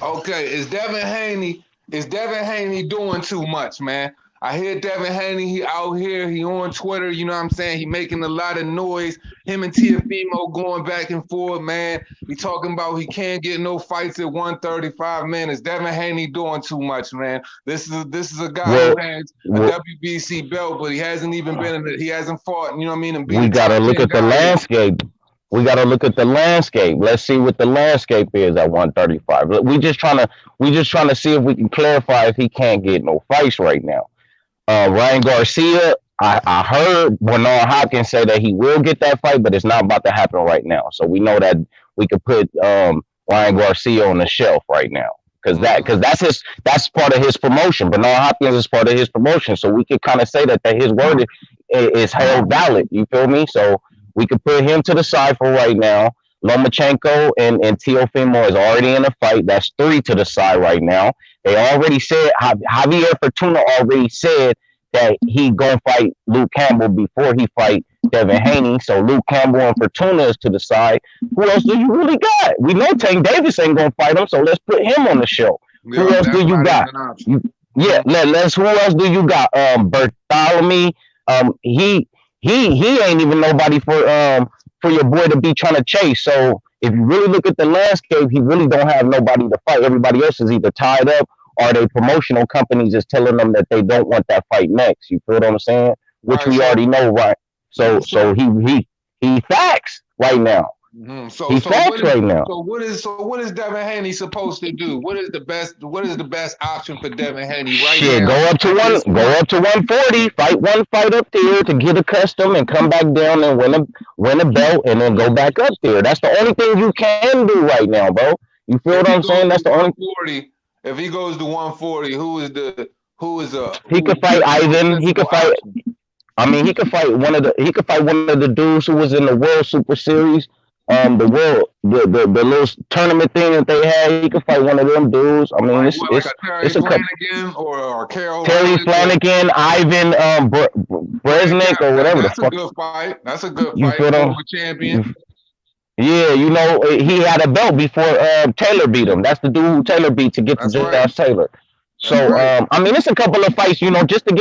Okay, is Devin Haney doing too much, man? I hear Devin Haney, he out here, he on Twitter, you know what I'm saying? He making a lot of noise. Him and Teofimo going back and forth, man. He talking about he can't get no fights at 135, man. Is Devin Haney doing too much, man? This is a guy who has a WBC belt, but he hasn't even he hasn't fought, you know what I mean? We got to look at the landscape. We got to look at the landscape. Let's see what the landscape is at 135. We just trying to see if we can clarify if he can't get no fights right now. Ryan Garcia, I heard Bernard Hopkins say that he will get that fight, but it's not about to happen right now. So we know that we could put Ryan Garcia on the shelf right now because that's part of his promotion. Bernard Hopkins is part of his promotion, so we could kind of say that his word is held valid. You feel me? So we could put him to the side for right now. Lomachenko and Teofimo is already in a fight. That's 3 to the side right now. They already said, Javier Fortuna already said that he gonna fight Luke Campbell before he fight Devin Haney. So Luke Campbell and Fortuna is to the side. Who else do you really got? We know Tank Davis ain't gonna fight him, so let's put him on the show. Yeah, who else do you got? Let's. Who else do you got? Bartholomew. He ain't even nobody for your boy to be trying to chase. So if you really look at the landscape, he really don't have nobody to fight. Everybody else is either tied up or they promotional companies is telling them that they don't want that fight next. You feel what I'm saying? Which we already know, right? So he facts right now. Mm-hmm. What is Devin Haney supposed to do? What is the best option for Devin Haney right now? Go up to 140, fight one fight up there to get accustomed and come back down and win a belt and then go back up there. That's the only thing you can do right now, bro. You feel what I'm saying? That's the only 140. If he goes to 140, he could fight Ivan. He could fight. I mean, he could fight one of the dudes who was in the World Super Series. the little tournament thing that they had. He could fight one of them dudes. I mean, like a Terry Flanagan or Carol Terry Flanagan, Ivan Bresnik, or whatever the fuck. That's a good fight. That's a good fight. Former champion. Yeah, you know, he had a belt before Taylor beat him. That's the dude who Taylor beat to get to Josh Taylor. So I mean, it's a couple of fights, you know, just to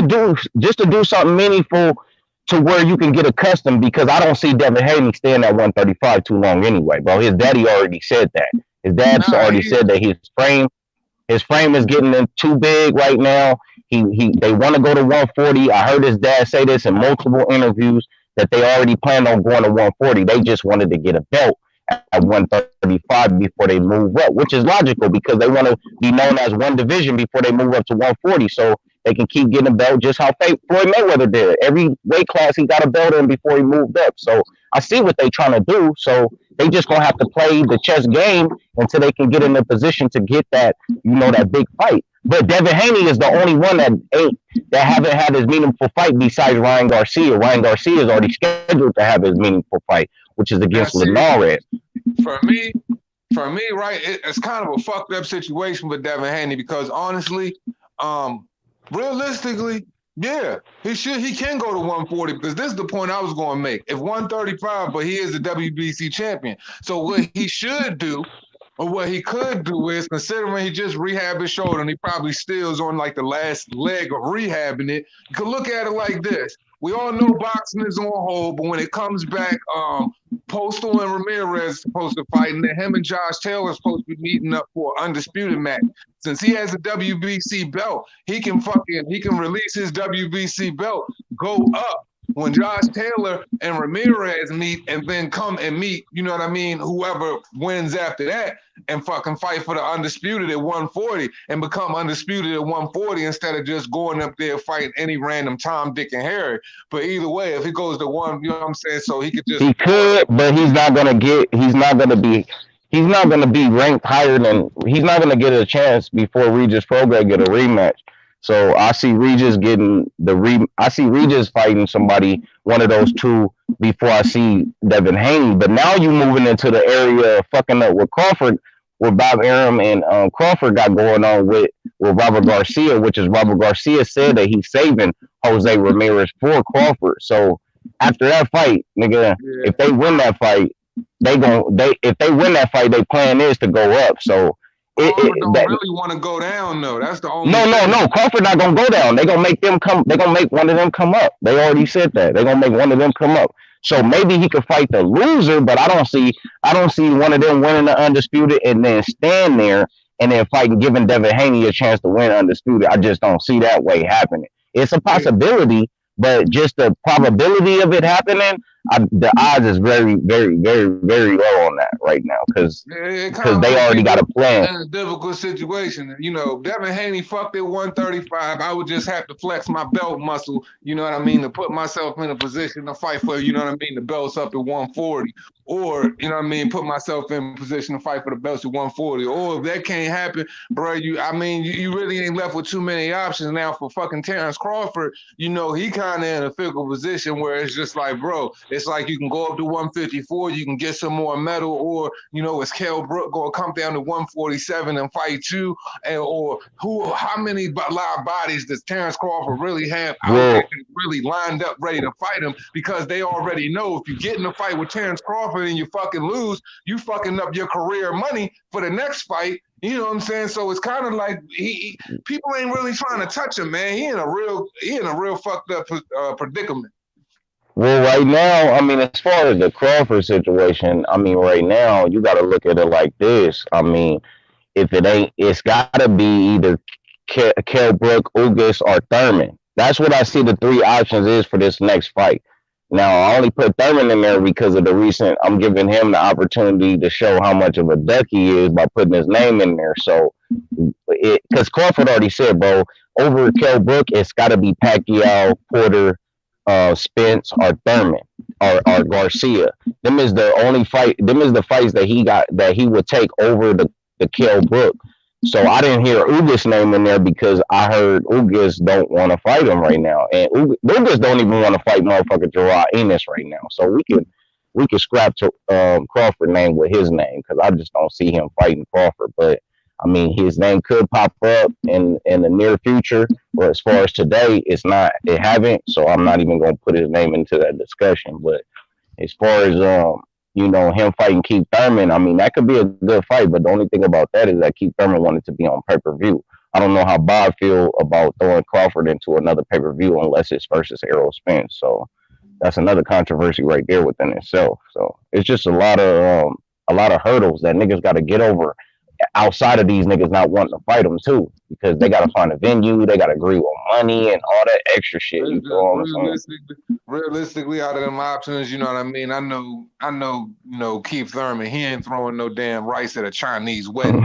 do something meaningful to where you can get accustomed, because I don't see Devin Haney staying at 135 too long anyway, bro. His daddy already said that. His dad's already said that his frame is getting too big right now. They want to go to 140. I heard his dad say this in multiple interviews, that they already planned on going to 140. They just wanted to get a belt at 135 before they move up, which is logical because they want to be known as one division before they move up to 140. So they can keep getting a belt, just how Floyd Mayweather did. Every weight class he got a belt in before he moved up. So I see what they're trying to do. So they just gonna have to play the chess game until they can get in a position to get that, you know, that big fight. But Devin Haney is the only one that haven't had his meaningful fight besides Ryan Garcia. Ryan Garcia is already scheduled to have his meaningful fight, which is against Linares. For me, right, it's kind of a fucked up situation with Devin Haney because honestly, realistically, yeah, he can go to 140 because this is the point I was going to make. If 135, but he is the WBC champion. So what he should do, or what he could do, is, considering he just rehabbed his shoulder and he probably still is on like the last leg of rehabbing it, you can look at it like this. We all know boxing is on hold, but when it comes back, Postal and Ramirez are supposed to fight, and then him and Josh Taylor are supposed to be meeting up for an undisputed match. Since he has a WBC belt, he can release his WBC belt, go up when Josh Taylor and Ramirez meet, and then come and meet, you know what I mean, whoever wins after that, and fucking fight for the undisputed at 140 and become undisputed at 140 instead of just going up there fighting any random Tom, Dick, and Harry. But either way, if he goes to one, you know what I'm saying, so he could just... He could, but he's not going to be ranked higher than... He's not going to get a chance before Regis Prograis get a rematch. So I see Regis fighting somebody, one of those two, before I see Devin Haney. But now you moving into the area of fucking up with Crawford, what Bob Arum and Crawford got going on with Robert Garcia, which is Robert Garcia said that he's saving Jose Ramirez for Crawford. So after that fight, nigga, if they win that fight, their plan is to go up. So Crawford don't really want to go down though. That's the only. No. Crawford not gonna go down. They gonna make them come. They gonna make one of them come up. They already said that. They gonna make one of them come up. So maybe he could fight the loser, but I don't see one of them winning the undisputed and then stand there and then fighting, giving Devin Haney a chance to win undisputed. I just don't see that way happening. It's a possibility, but just the probability of it happening, the odds is very, very, very, very low on that right now because they already got a plan. In a difficult situation, you know, Devin Haney fucked at 135. I would just have to flex my belt muscle, you know what I mean, to put myself in a position to fight for, you know what I mean, the belts up to 140. Or, you know what I mean, put myself in a position to fight for the belts at 140. Or if that can't happen, bro, you really ain't left with too many options now for fucking Terrence Crawford. You know, he kind of in a fickle position where it's just like, bro, it's like you can go up to 154, you can get some more metal, or, you know, is Kell Brook going to come down to 147 and fight you? Or how many live bodies does Terrence Crawford really have out there really lined up ready to fight him? Because they already know if you get in a fight with Terrence Crawford and you fucking lose, you fucking up your career money for the next fight. You know what I'm saying? So it's kind of like people ain't really trying to touch him, man. He in a real fucked up predicament. Well, right now, I mean, as far as the Crawford situation, I mean, right now you got to look at it like this. I mean, if it ain't, it's got to be either Kell Brook, Ugas, or Thurman. That's what I see the three options is for this next fight. Now, I only put Thurman in there because of the recent, I'm giving him the opportunity to show how much of a duck he is by putting his name in there. So, because Crawford already said, bro, over Kell Brook, it's got to be Pacquiao, Porter, Spence, or Thurman, or Garcia. Them is the only fight, them is the fights that he would take over the Kell Brook. So I didn't hear Ugas' name in there because I heard Ugas don't want to fight him right now, and Ugas don't even want to fight motherfucking Gerard Enos right now. So we we could scrap to Crawford name with his name because I just don't see him fighting Crawford. But I mean, his name could pop up in the near future, or as far as today, it haven't. So I'm not even gonna put his name into that discussion. But as far as him fighting Keith Thurman, I mean, that could be a good fight. But the only thing about that is that Keith Thurman wanted to be on pay-per-view. I don't know how Bob feel about throwing Crawford into another pay-per-view unless it's versus Errol Spence. So that's another controversy right there within itself. So it's just a lot of hurdles that niggas got to get over outside of these niggas not wanting to fight them too, because they got to find a venue, they got to agree on money and all that extra shit. You know what I'm saying? Realistically, out of them options, you know what I mean? I know, Keith Thurman, he ain't throwing no damn rice at a Chinese wedding.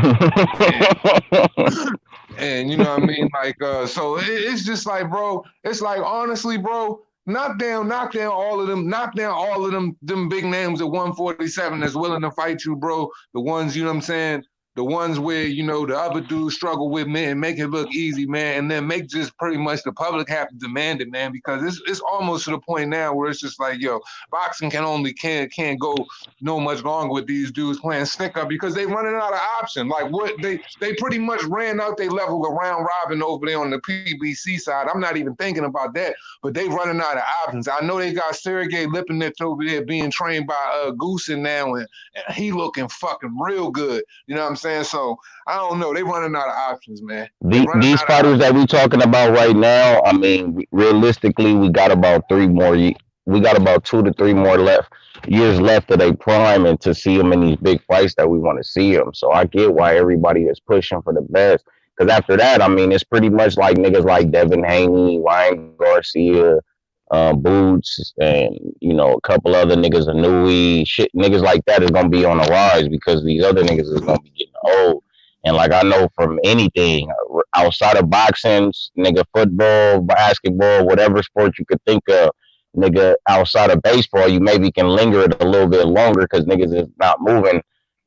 and you know what I mean? Like, so it's just like, bro, it's like, honestly, bro, knock down all of them big names at 147 that's willing to fight you, bro. The ones, you know what I'm saying? The ones where, the other dudes struggle with, man, make it look easy, man, and then make just pretty much the public have to demand it, man, because it's almost to the point now where it's just like, yo, boxing can't go no much longer with these dudes playing stick up because they running out of options. Like what they pretty much ran out they level of round robin over there on the PBC side. I'm not even thinking about that, but they running out of options. I know they got Sergey Lipinets over there being trained by Goosen now, and he looking fucking real good. You know what I'm saying? So I don't know. They running out of options, man. These fighters that we talking about right now, I mean, realistically, we got about 2 to 3 more years left of their prime, and to see them in these big fights that we want to see them. So I get why everybody is pushing for the best. Because after that, I mean, it's pretty much like niggas like Devin Haney, Ryan Garcia, Boots, and a couple other niggas, Anui, shit, niggas like that is gonna be on the rise because these other niggas is gonna be getting old. And like I know from anything outside of boxing, nigga, football, basketball, whatever sport you could think of, nigga, outside of baseball, you maybe can linger it a little bit longer because niggas is not moving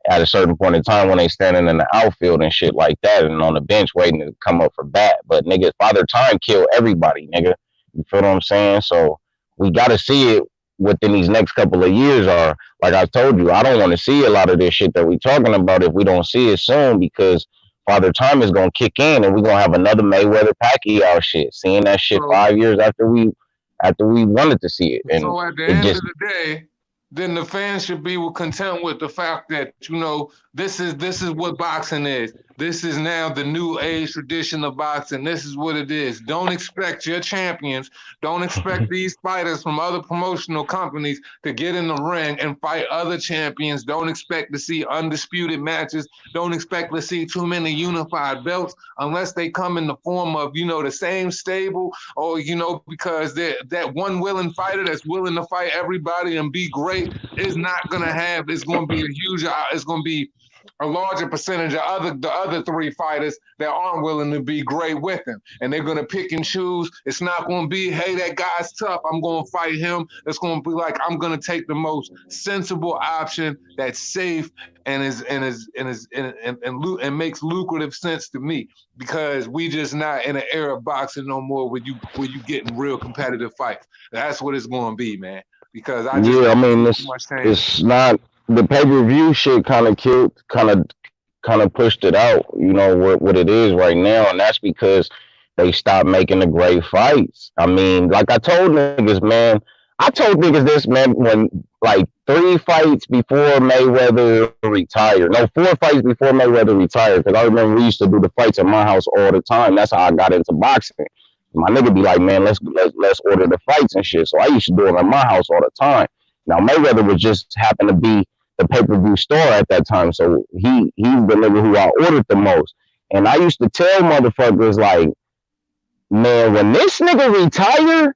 at a certain point in time when they standing in the outfield and shit like that and on the bench waiting to come up for bat. But niggas, Father Time killed everybody, nigga. You feel what I'm saying? So we got to see it within these next couple of years. Or like I told you, I don't want to see a lot of this shit that we talking about if we don't see it soon, because Father Time is going to kick in and we're going to have another Mayweather Pacquiao shit. Seeing that shit 5 years after we wanted to see it. And so at the end of the day, then the fans should be content with the fact that, this is what boxing is. This is now the new age tradition of boxing. This is what it is. Don't expect your champions. Don't expect these fighters from other promotional companies to get in the ring and fight other champions. Don't expect to see undisputed matches. Don't expect to see too many unified belts unless they come in the form of, the same stable or, because that one willing fighter that's willing to fight everybody and be great is not going to have, it's going to be it's going to be a larger percentage of the other 3 fighters that aren't willing to be great with him. And they're going to pick and choose. It's not going to be, hey, that guy's tough, I'm going to fight him. It's going to be like, I'm going to take the most sensible option that's safe and makes lucrative sense to me, because we just not in an era of boxing no more where you getting real competitive fights. That's what it's going to be, man. Because it's not. The pay-per-view shit kind of pushed it out, what it is right now, and that's because they stopped making the great fights. I mean, like I told niggas, man, this, man, when like 3 fights before Mayweather retired. No, 4 fights before Mayweather retired, because I remember we used to do the fights at my house all the time. That's how I got into boxing. My nigga be like, man, let's order the fights and shit. So I used to do it at my house all the time. Now Mayweather was just happened to be the pay-per-view star at that time, so he's the nigga who I ordered the most. And I used to tell motherfuckers, like, man, when this nigga retire,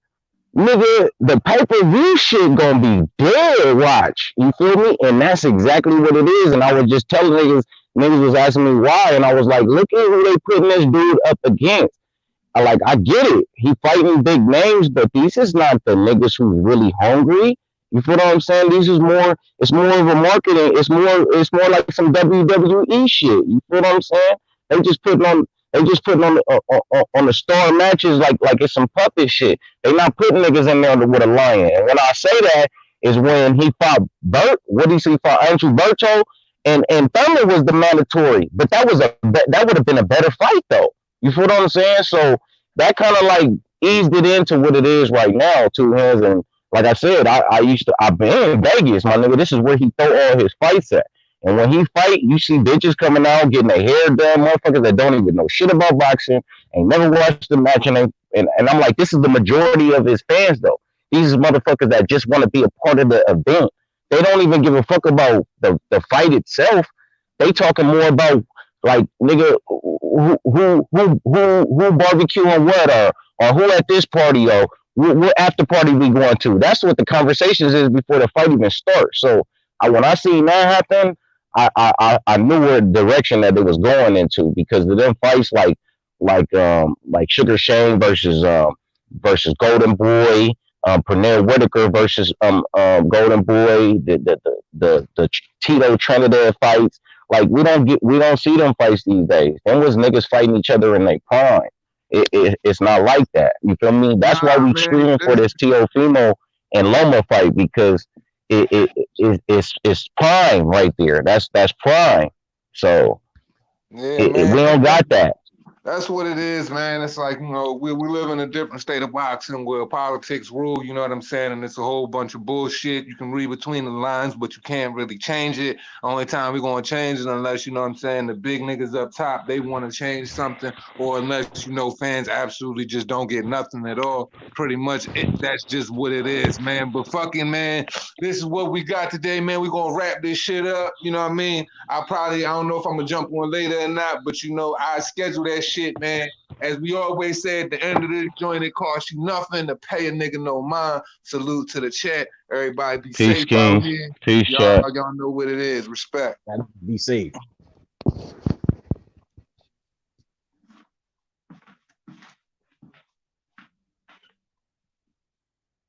nigga, the pay-per-view shit gonna be dead, watch. You feel me? And that's exactly what it is. And I was just telling niggas was asking me why, and I was like, look at who they putting this dude up against. I get it. He fighting big names, but these is not the niggas who's really hungry. You feel what I'm saying? It's more of a marketing. It's more like some WWE shit. You feel what I'm saying? They just putting on the star matches like it's some puppet shit. They not putting niggas in there with a lion. And when I say that, is when he fought Burt. What did he say? He fought Andrew Berto, and Thurman was the mandatory, but that would have been a better fight though. You feel what I'm saying? So that kind of like eased it into what it is right now, 2 hands. And like I said, I've been in Vegas, my nigga. This is where he throw all his fights at. And when he fight, you see bitches coming out getting their hair done, motherfuckers that don't even know shit about boxing, ain't never watched the match, and I'm like, this is the majority of his fans though. These motherfuckers that just want to be a part of the event. They don't even give a fuck about the fight itself. They talking more about like, nigga, who barbecuing what, or who at this party, or what after party we going to. That's what the conversations is before the fight even starts. So when I seen that happen, I knew what direction that it was going into, because of them fights like Sugar Shane versus Golden Boy, Pernell Whitaker versus Golden Boy, the Tito Trinidad fights. Like we don't see them fights these days. Them was niggas fighting each other in their prime. It's not like that. You feel me? That's why we screaming for this Teofimo and Loma fight, because it's prime right there. That's prime. So we don't got that. That's what it is, man. It's like, you know, we live in a different state of boxing where politics rule, you know what I'm saying? And it's a whole bunch of bullshit. You can read between the lines, but you can't really change it. Only time we're going to change it unless, you know what I'm saying, the big niggas up top, they want to change something, or unless, you know, fans absolutely just don't get nothing at all. Pretty much that's just what it is, man. But fucking, man, this is what we got today, man. We're going to wrap this shit up, you know what I mean? I don't know if I'm going to jump on later or not, but, you know, I schedule that shit, man. As we always say at the end of this joint, it costs you nothing to pay a nigga no mind. Salute to the chat. Everybody be Peace, safe out here. Peace, y'all know what it is. Respect. Be safe.